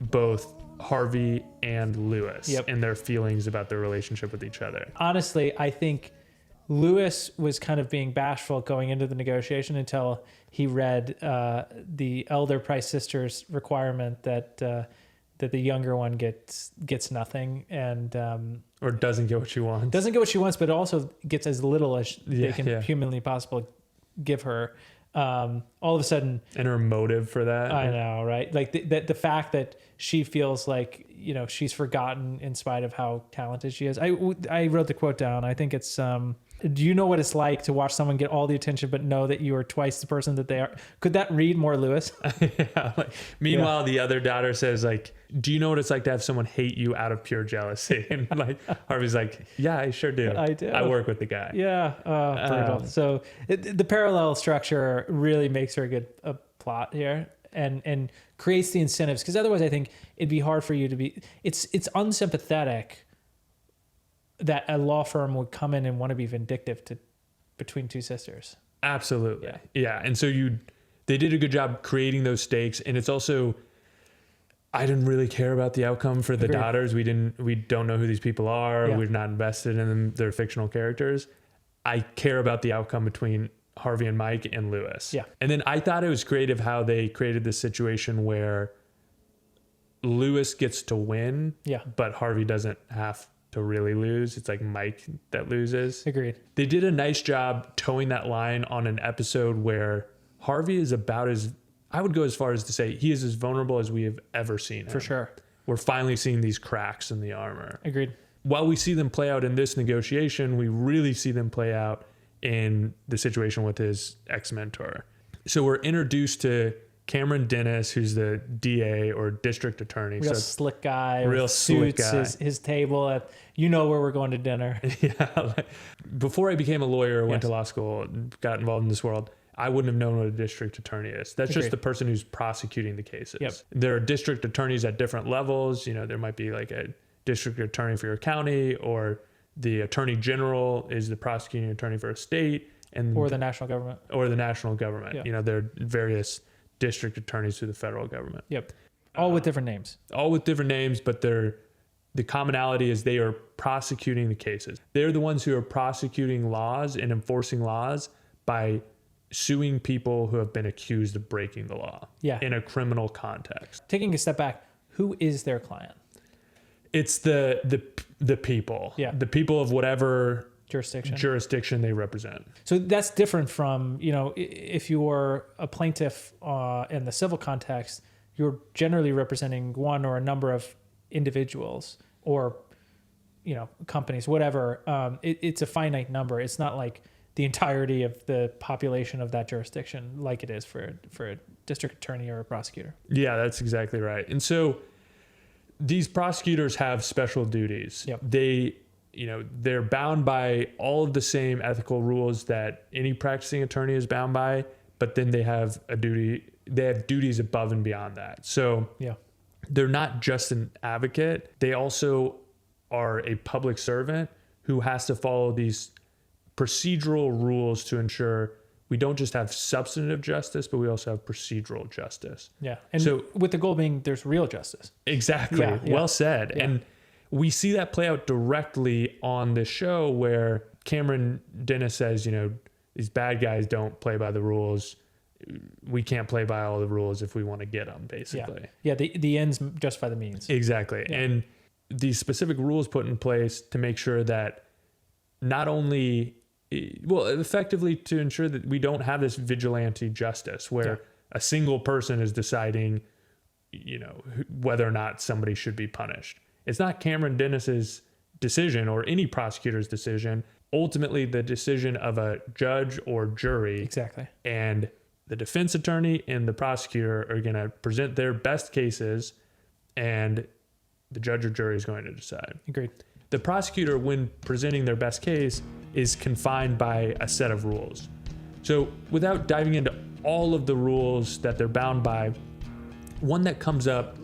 both Harvey and Lewis in their feelings about their relationship with each other. Honestly, I think Lewis was kind of being bashful going into the negotiation until he read the elder Price sisters requirement that the younger one gets nothing and or doesn't get what she wants. Doesn't get what she wants, but also gets as little as they can humanly possibly give her. All of a sudden, and her motive for that. I know, right? Like the fact that she feels like she's forgotten in spite of how talented she is. I wrote the quote down. I think it's do you know what it's like to watch someone get all the attention but know that you are twice the person that they are? Could that read more Lewis? Meanwhile, the other daughter says, like, do you know what it's like to have someone hate you out of pure jealousy? And like Harvey's like, yeah, I sure do. I do. I work with the guy. Yeah. Brutal. So the parallel structure really makes her a good plot here and creates the incentives. Because otherwise I think it'd be hard for you to be, it's unsympathetic that a law firm would come in and want to be vindictive between two sisters. Absolutely. Yeah. And so they did a good job creating those stakes. And it's also, I didn't really care about the outcome for the daughters. We don't know who these people are. Yeah. We're not invested in them. They're fictional characters. I care about the outcome between Harvey and Mike and Lewis. Yeah. And then I thought it was creative how they created this situation where Lewis gets to win, but Harvey doesn't have to really lose. It's like Mike that loses. Agreed. They did a nice job towing that line on an episode where Harvey is about as, I would go as far as to say he is as vulnerable as we have ever seen him. For sure. We're finally seeing these cracks in the armor. Agreed. While we see them play out in this negotiation, we really see them play out in the situation with his ex-mentor. So we're introduced to Cameron Dennis, who's the DA or district attorney. Real slick guy. Real slick guy. His table at, where we're going to dinner. Before I became a lawyer, went to law school, got involved in this world, I wouldn't have known what a district attorney is. That's just the person who's prosecuting the cases. Yep. There are district attorneys at different levels. There might be like a district attorney for your county, or the attorney general is the prosecuting attorney for a state, or the national government. Yeah. There are various district attorneys to the federal government. Yep. All with different names. But the commonality is they are prosecuting the cases. They're the ones who are prosecuting laws and enforcing laws by suing people who have been accused of breaking the law in a criminal context. Taking a step back, who is their client? It's the people. Yeah. The people of whatever jurisdiction they represent. So that's different from, if you were a plaintiff in the civil context, you're generally representing one or a number of individuals or, companies, whatever. It's a finite number. It's not like the entirety of the population of that jurisdiction like it is for a district attorney or a prosecutor. Yeah, that's exactly right. And so these prosecutors have special duties. Yep. They're bound by all of the same ethical rules that any practicing attorney is bound by, but then they have duties above and beyond that. So they're not just an advocate. They also are a public servant who has to follow these procedural rules to ensure we don't just have substantive justice, but we also have procedural justice. Yeah. And so with the goal being there's real justice. Exactly. Yeah. Well said. Yeah. And we see that play out directly on the show where Cameron Dennis says, these bad guys don't play by the rules. We can't play by all the rules if we want to get them, basically. Yeah. The ends justify the means. Exactly. Yeah. And these specific rules put in place to make sure that not only, well, effectively to ensure that we don't have this vigilante justice where a single person is deciding, you know, whether or not somebody should be punished. It's not Cameron Dennis's decision or any prosecutor's decision. Ultimately, the decision of a judge or jury. Exactly. And the defense attorney and the prosecutor are going to present their best cases, and the judge or jury is going to decide. Agreed. The prosecutor, when presenting their best case, is confined by a set of rules. So without diving into all of the rules that they're bound by, one that comes up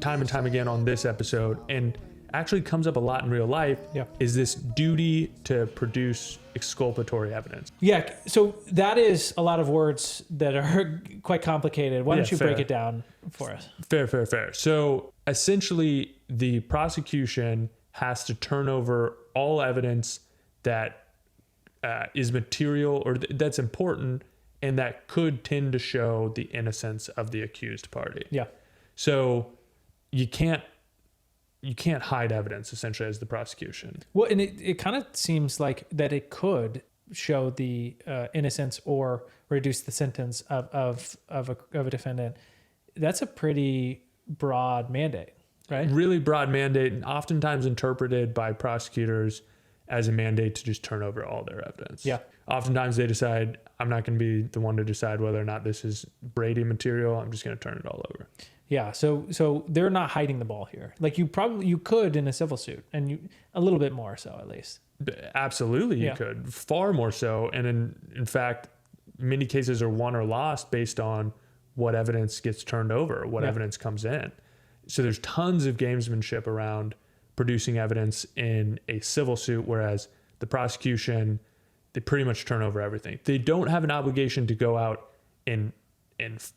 time and time again on this episode, and actually comes up a lot in real life, is this duty to produce exculpatory evidence. Yeah, so that is a lot of words that are quite complicated. Why don't you break it down for us? Fair. So essentially, the prosecution has to turn over all evidence that is material or that's important and that could tend to show the innocence of the accused party. Yeah. So you can't hide evidence, essentially, as the prosecution. Well, and it kind of seems like that it could show the innocence or reduce the sentence of a defendant. That's a pretty broad mandate, right? Really broad mandate, and oftentimes interpreted by prosecutors as a mandate to just turn over all their evidence. Yeah. Oftentimes they decide, I'm not going to be the one to decide whether or not this is Brady material. I'm just going to turn it all over. Yeah, so they're not hiding the ball here. Like you could in a civil suit, and a little bit more so at least. Absolutely, you could, far more so, and in fact, many cases are won or lost based on what evidence gets turned over, what evidence comes in. So there's tons of gamesmanship around producing evidence in a civil suit, whereas the prosecution, they pretty much turn over everything. They don't have an obligation to go out and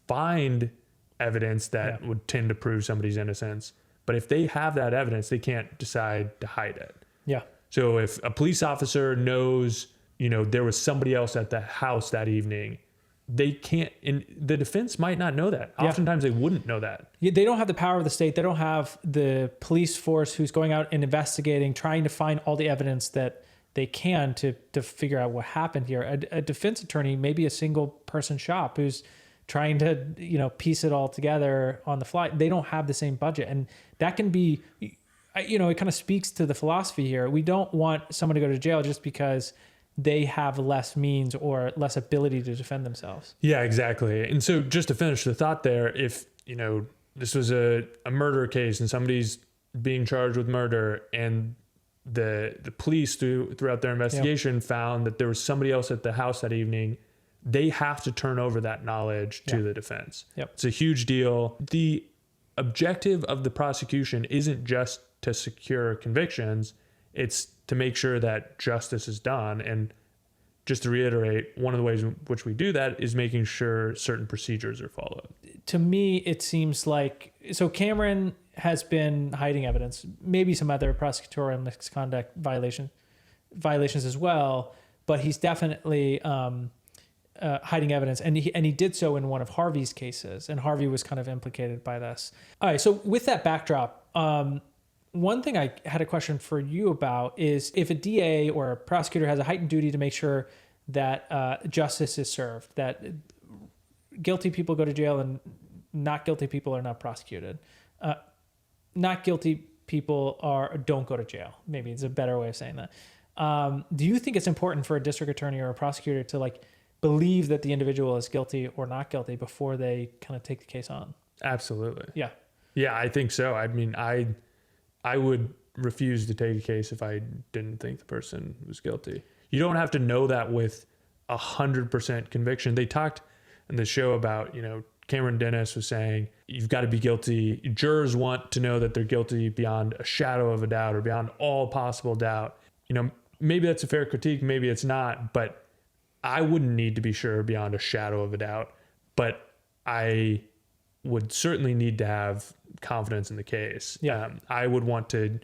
find evidence that would tend to prove somebody's innocence. But if they have that evidence, they can't decide to hide it. Yeah. So if a police officer knows, you know, there was somebody else at the house that evening, they can't, and the defense might not know that. Oftentimes they wouldn't know that. Yeah, they don't have the power of the state. They don't have the police force who's going out and investigating, trying to find all the evidence that they can to figure out what happened here. A defense attorney, maybe a single person shop who's trying to, you know, piece it all together on the fly. They don't have the same budget. And that can be, you know, it kind of speaks to the philosophy here. We don't want someone to go to jail just because they have less means or less ability to defend themselves. Yeah, exactly. And so just to finish the thought there, if, you know, this was a murder case and somebody's being charged with murder and the police throughout their investigation found that there was somebody else at the house that evening, they have to turn over that knowledge to the defense. It's a huge deal. The objective of the prosecution isn't just to secure convictions, it's to make sure that justice is done. And just to reiterate, one of the ways in which we do that is making sure certain procedures are followed. To me, it seems like, so Cameron has been hiding evidence, maybe some other prosecutorial misconduct violations as well, but he's definitely hiding evidence, and he did so in one of Harvey's cases, and Harvey was kind of implicated by this. All right, so with that backdrop, one thing I had a question for you about is if a DA or a prosecutor has a heightened duty to make sure that justice is served, that guilty people go to jail and not guilty people are not prosecuted. Not guilty people don't go to jail. Maybe it's a better way of saying that. Do you think it's important for a district attorney or a prosecutor to like believe that the individual is guilty or not guilty before they kind of take the case on? Absolutely. Yeah. Yeah, I think so. I mean, I would refuse to take a case if I didn't think the person was guilty. You don't have to know that with 100% conviction. They talked in the show about, you know, Cameron Dennis was saying, you've got to be guilty. Jurors want to know that they're guilty beyond a shadow of a doubt or beyond all possible doubt. You know, maybe that's a fair critique, maybe it's not, but I wouldn't need to be sure beyond a shadow of a doubt, but I would certainly need to have confidence in the case. Yeah. I would want to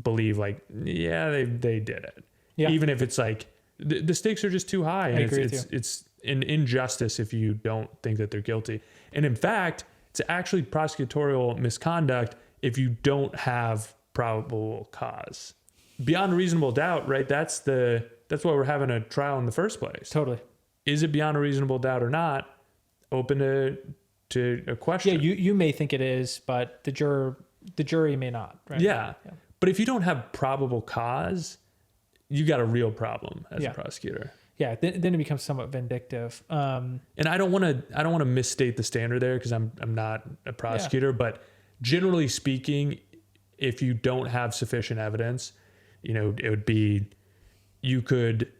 believe like, yeah, they did it. Yeah. Even if it's like the stakes are just too high. And I agree with you. It's an injustice if you don't think that they're guilty. And in fact, it's actually prosecutorial misconduct if you don't have probable cause. Beyond a reasonable doubt, right? That's why we're having a trial in the first place. Totally. Is it beyond a reasonable doubt or not? Open to a question. Yeah, you may think it is, but the jury may not, right? Yeah. But if you don't have probable cause, you got a real problem as a prosecutor. Yeah, then it becomes somewhat vindictive. And I don't want to misstate the standard there because I'm not a prosecutor, but generally speaking, if you don't have sufficient evidence, it would be you could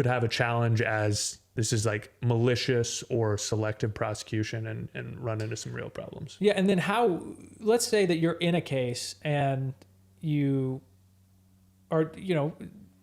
have a challenge as this is like malicious or selective prosecution and run into some real problems. Yeah, and then let's say that you're in a case and you are,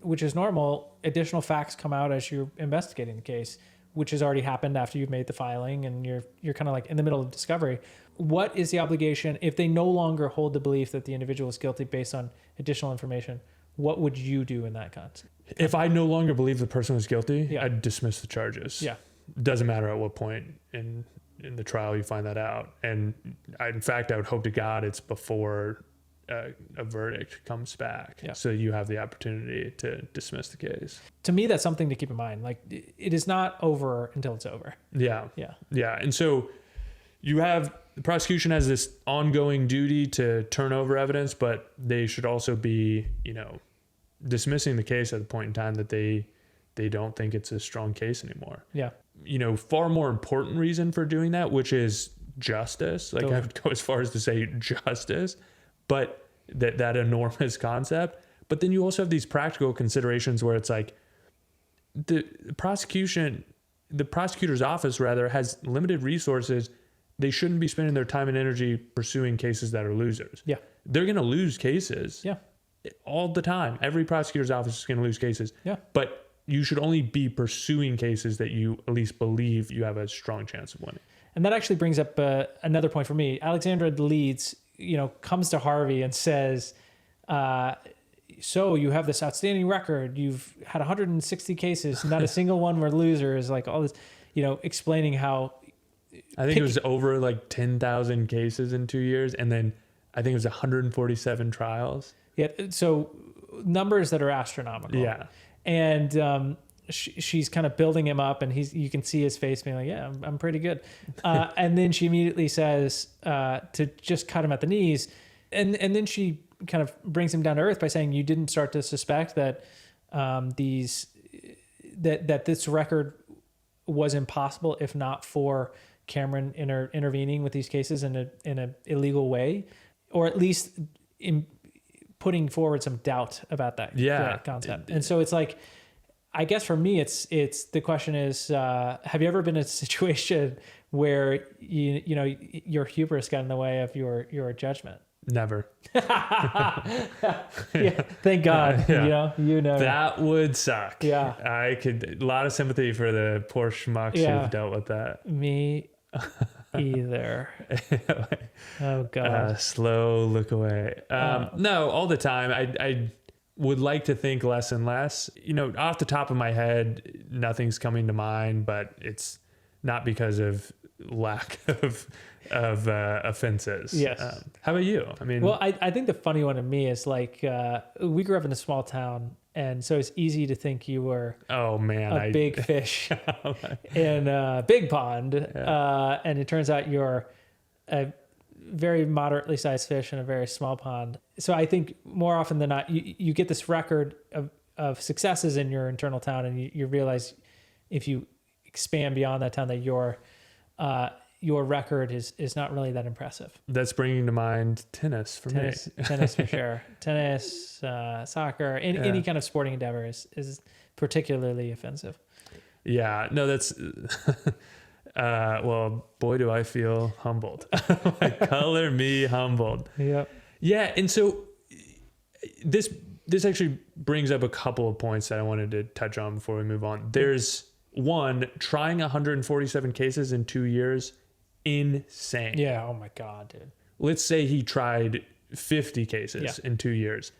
which is normal, additional facts come out as you're investigating the case, which has already happened after you've made the filing and you're kind of like in the middle of discovery. What is the obligation if they no longer hold the belief that the individual is guilty based on additional information? What would you do in that context? If I no longer believe the person was guilty, I'd dismiss the charges. Yeah. Doesn't matter at what point in the trial you find that out. And in fact, I would hope to God it's before a verdict comes back. Yeah. So you have the opportunity to dismiss the case. To me, that's something to keep in mind. Like, it is not over until it's over. Yeah. Yeah. Yeah. And so the prosecution has this ongoing duty to turn over evidence, but they should also be, dismissing the case at the point in time that they don't think it's a strong case anymore. Yeah. Far more important reason for doing that, which is justice. Like I would go as far as to say justice, but that enormous concept. But then you also have these practical considerations where it's like the prosecutor's office rather has limited resources. They shouldn't be spending their time and energy pursuing cases that are losers. Yeah. They're going to lose cases. Yeah. All the time. Every prosecutor's office is going to lose cases. Yeah. But you should only be pursuing cases that you at least believe you have a strong chance of winning. And that actually brings up another point for me. Alexandra Leeds, comes to Harvey and says, so you have this outstanding record. You've had 160 cases, not a single one were losers, like all this, explaining how. I think it was over like 10,000 cases in 2 years. And then I think it was 147 trials. Yeah. So numbers that are astronomical. Yeah. And she's kind of building him up and you can see his face being like, yeah, I'm pretty good. And then she immediately says to just cut him at the knees. And then she kind of brings him down to earth by saying, you didn't start to suspect that that this record was impossible if not for Cameron intervening with these cases in a illegal way, or at least in putting forward some doubt about that concept. And so it's like, I guess for me, it's the question is, have you ever been in a situation where your hubris got in the way of your judgment? Never. Yeah, thank God. Yeah. You know that would suck. Yeah, a lot of sympathy for the poor schmucks who've dealt with that. Me either. Oh God. Slow look away. No, all the time. I would like to think less and less. Off the top of my head, nothing's coming to mind, but it's not because of lack of offenses. Yes. How about you? I mean, well, I think the funny one to me is like we grew up in a small town, and so it's easy to think you were a big fish in a big pond, and it turns out you're a very moderately sized fish in a very small pond. So I think more often than not, you get this record of successes in your internal town, and you realize if you expand beyond that town that your record is not really that impressive. That's bringing to mind tennis for me. Tennis for sure. Tennis, soccer, any kind of sporting endeavor is particularly offensive. Yeah, no, that's, well, boy, do I feel humbled. Color me humbled. Yep. Yeah. And so this actually brings up a couple of points that I wanted to touch on before we move on. There's one, trying 147 cases in 2 years. Insane. Yeah. Oh my God, dude. Let's say he tried 50 cases in 2 years.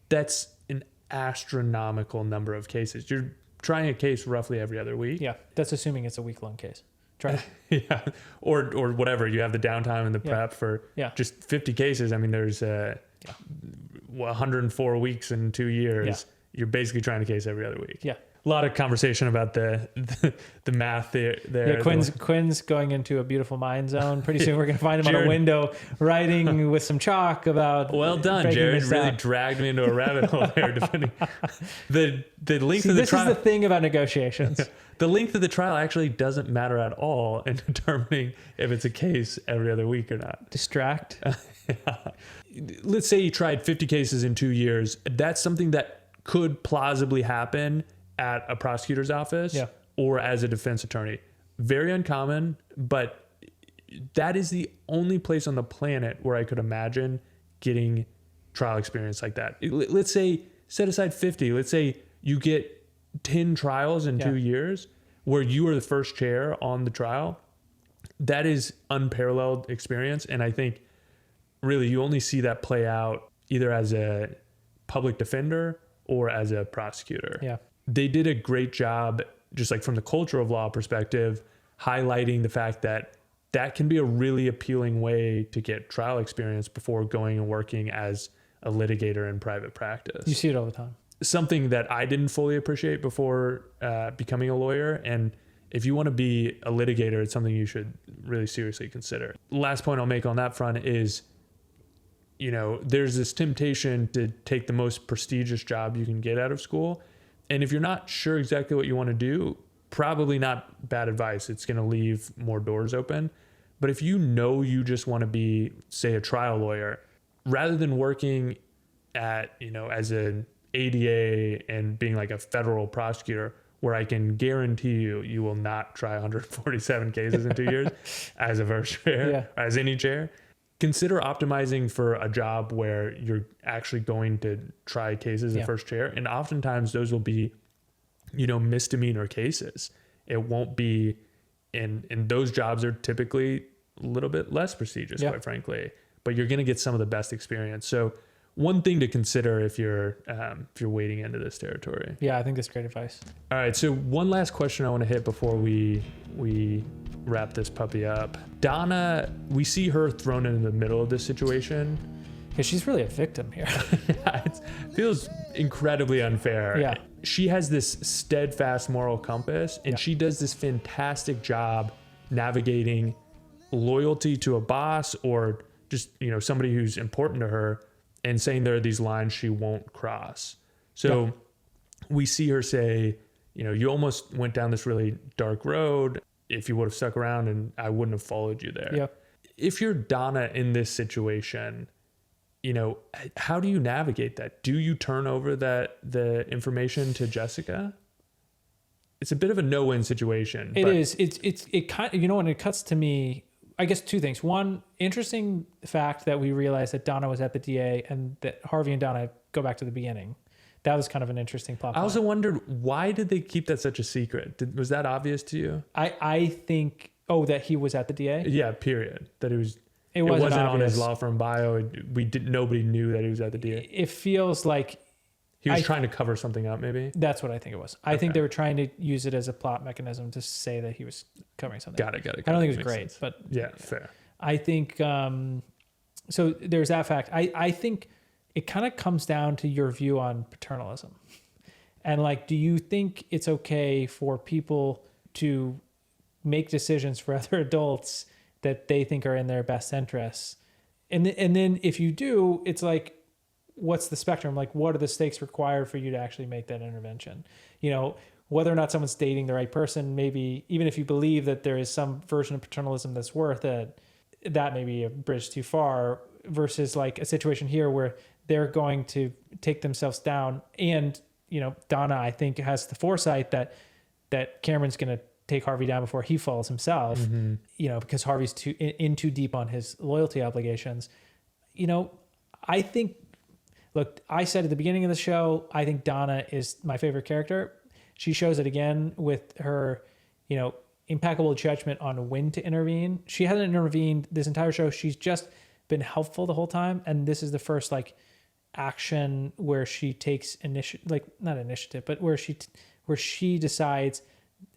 That's an astronomical number of cases. You're trying a case roughly every other week. Yeah. That's assuming it's a week-long case. Try. Yeah. Or whatever. You have the downtime and the prep for just 50 cases. I mean, there's 104 weeks in 2 years. Yeah. You're basically trying a case every other week. Yeah. A lot of conversation about the math there. Yeah, Quinn's going into a beautiful mind zone. Pretty soon we're going to find him on a window writing with some chalk about. Well done, Jared. Really dragged me into a rabbit hole there. Depending the length of the trial. This is the thing about negotiations. The length of the trial actually doesn't matter at all in determining if it's a case every other week or not. Distract. Let's say you tried 50 cases in 2 years. That's something that could plausibly happen at a prosecutor's office or as a defense attorney. Very uncommon, but that is the only place on the planet where I could imagine getting trial experience like that. Let's say, set aside 50. Let's say you get 10 trials in 2 years where you are the first chair on the trial. That is unparalleled experience. And I think really you only see that play out either as a public defender or as a prosecutor. Yeah. They did a great job, just like from the culture of law perspective, highlighting the fact that that can be a really appealing way to get trial experience before going and working as a litigator in private practice. You see it all the time. Something that I didn't fully appreciate before becoming a lawyer. And if you want to be a litigator, it's something you should really seriously consider. Last point I'll make on that front is, there's this temptation to take the most prestigious job you can get out of school. And if you're not sure exactly what you want to do, probably not bad advice. It's going to leave more doors open. But if you just want to be, say, a trial lawyer, rather than working at, as an ADA and being like a federal prosecutor, where I can guarantee you will not try 147 cases in 2 years as a first chair, as any chair. Consider optimizing for a job where you're actually going to try cases as first chair. And oftentimes those will be, misdemeanor cases. It won't be, and those jobs are typically a little bit less prestigious, quite frankly, but you're going to get some of the best experience. So one thing to consider if you're wading into this territory. Yeah, I think that's great advice. All right. So one last question I want to hit before we wrap this puppy up. Donna, we see her thrown into the middle of this situation. Yeah, she's really a victim here. It feels incredibly unfair. Yeah. She has this steadfast moral compass, and she does this fantastic job navigating loyalty to a boss or just, somebody who's important to her, and saying there are these lines she won't cross. So we see her say, you almost went down this really dark road. If you would have stuck around, and I wouldn't have followed you there. Yep. If you're Donna in this situation, how do you navigate that? Do you turn over the information to Jessica? It's a bit of a no-win situation. It is. It kind of, when it cuts to me, I guess two things. One, interesting fact that we realized that Donna was at the DA and that Harvey and Donna go back to the beginning. That was kind of an interesting plot point. I also wondered, why did they keep that such a secret? Was that obvious to you? I think, that he was at the DA? Yeah, period. That it wasn't on his law firm bio. Nobody knew that he was at the DA. It feels like he was trying to cover something up, maybe? That's what I think it was. I think they were trying to use it as a plot mechanism to say that he was covering something. Got it. I don't think it was great, sense. but... Yeah, fair. I think... so there's that fact. I think it kind of comes down to your view on paternalism. And do you think it's okay for people to make decisions for other adults that they think are in their best interests? And then if you do, it's what's the spectrum? What are the stakes required for you to actually make that intervention? Whether or not someone's dating the right person, maybe even if you believe that there is some version of paternalism that's worth it, that may be a bridge too far, versus a situation here where they're going to take themselves down. And, Donna, I think, has the foresight that Cameron's going to take Harvey down before he falls himself, because Harvey's too deep on his loyalty obligations. I think, look, I said at the beginning of the show, I think Donna is my favorite character. She shows it again with her, impeccable judgment on when to intervene. She hasn't intervened this entire show. She's just been helpful the whole time. And this is the first action where she takes initiative, not initiative, but where where she decides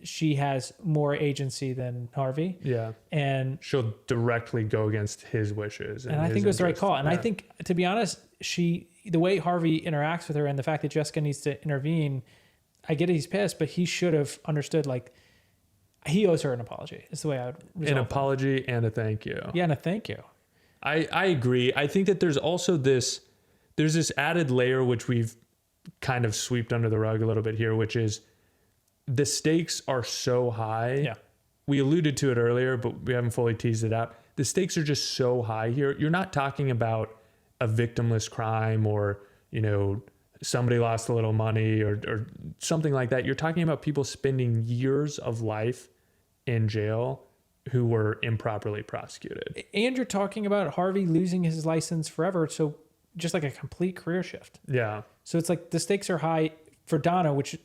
she has more agency than Harvey. Yeah. And she'll directly go against his wishes. And I think it was the right call. And I think, to be honest, the way Harvey interacts with her and the fact that Jessica needs to intervene, I get it, he's pissed, but he should have understood, like, he owes her an apology. Is the way I would resolve an apology and a thank you. Yeah, and a thank you. I agree. I think that there's also there's this added layer, which we've kind of swept under the rug a little bit here, which is the stakes are so high. Yeah. We alluded to it earlier, but we haven't fully teased it out. The stakes are just so high here. You're not talking about a victimless crime or, somebody lost a little money or something like that. You're talking about people spending years of life in jail who were improperly prosecuted. And you're talking about Harvey losing his license forever. So just like a complete career shift. Yeah. So it's like the stakes are high for Donna, which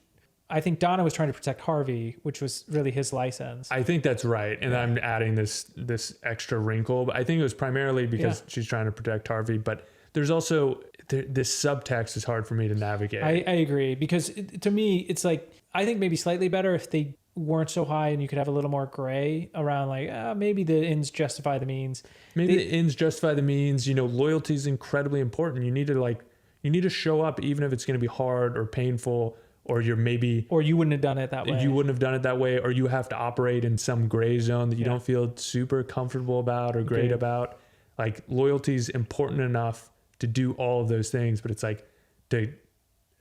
I think Donna was trying to protect Harvey, which was really his license. I think that's right. And I'm adding this extra wrinkle, but I think it was primarily because she's trying to protect Harvey, but there's also this subtext is hard for me to navigate. I agree, because to me, it's like, I think maybe slightly better if they weren't so high and you could have a little more gray around, like, maybe the ends justify the means. Maybe the ends justify the means. Loyalty is incredibly important. You need to show up even if it's going to be hard or painful, or you wouldn't have done it that way. You wouldn't have done it that way, or you have to operate in some gray zone that you don't feel super comfortable about or great about. Like, loyalty is important enough to do all of those things, but it's like to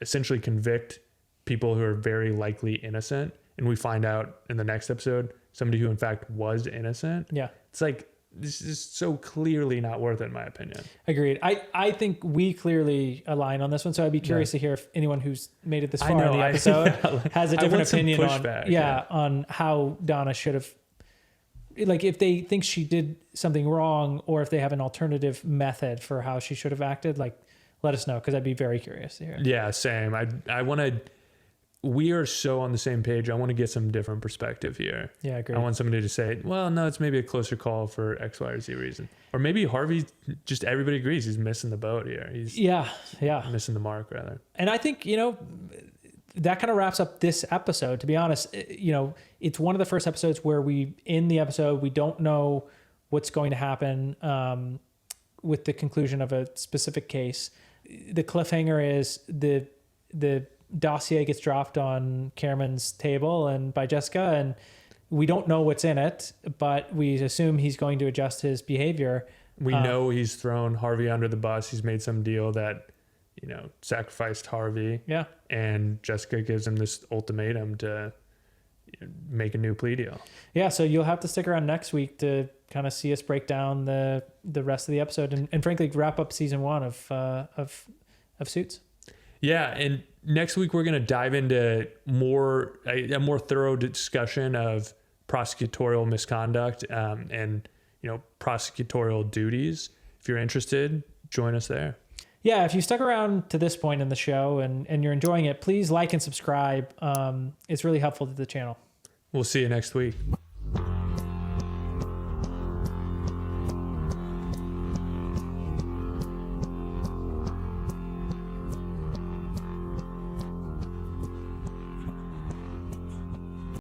essentially convict people who are very likely innocent. And we find out in the next episode, somebody who in fact was innocent. Yeah. It's like, this is so clearly not worth it, in my opinion. Agreed. I think we clearly align on this one. So I'd be curious to hear if anyone who's made it this far in the episode has a different opinion on how Donna should have, like, if they think she did something wrong, or if they have an alternative method for how she should have acted, like, let us know, because I'd be very curious to hear. Yeah, same. We are so on the same page. I want to get some different perspective here. Yeah, I agree. I want somebody to say, well, no, it's maybe a closer call for X, Y, or Z reason. Or maybe Harvey, just everybody agrees he's missing the boat here. He's missing the mark, rather. And I think, that kind of wraps up this episode. To be honest, it's one of the first episodes where in the episode, we don't know what's going to happen with the conclusion of a specific case. The cliffhanger is the dossier gets dropped on Cameron's table and by Jessica, and we don't know what's in it, but we assume he's going to adjust his behavior. We know he's thrown Harvey under the bus. He's made some deal that, sacrificed Harvey. Yeah. And Jessica gives him this ultimatum to make a new plea deal. Yeah. So you'll have to stick around next week to kind of see us break down the rest of the episode and frankly wrap up season 1 of Suits. Yeah, and next week we're going to dive into a more thorough discussion of prosecutorial misconduct and prosecutorial duties. If you're interested, join us there. Yeah, if you stuck around to this point in the show and you're enjoying it, please like and subscribe. It's really helpful to the channel. We'll see you next week.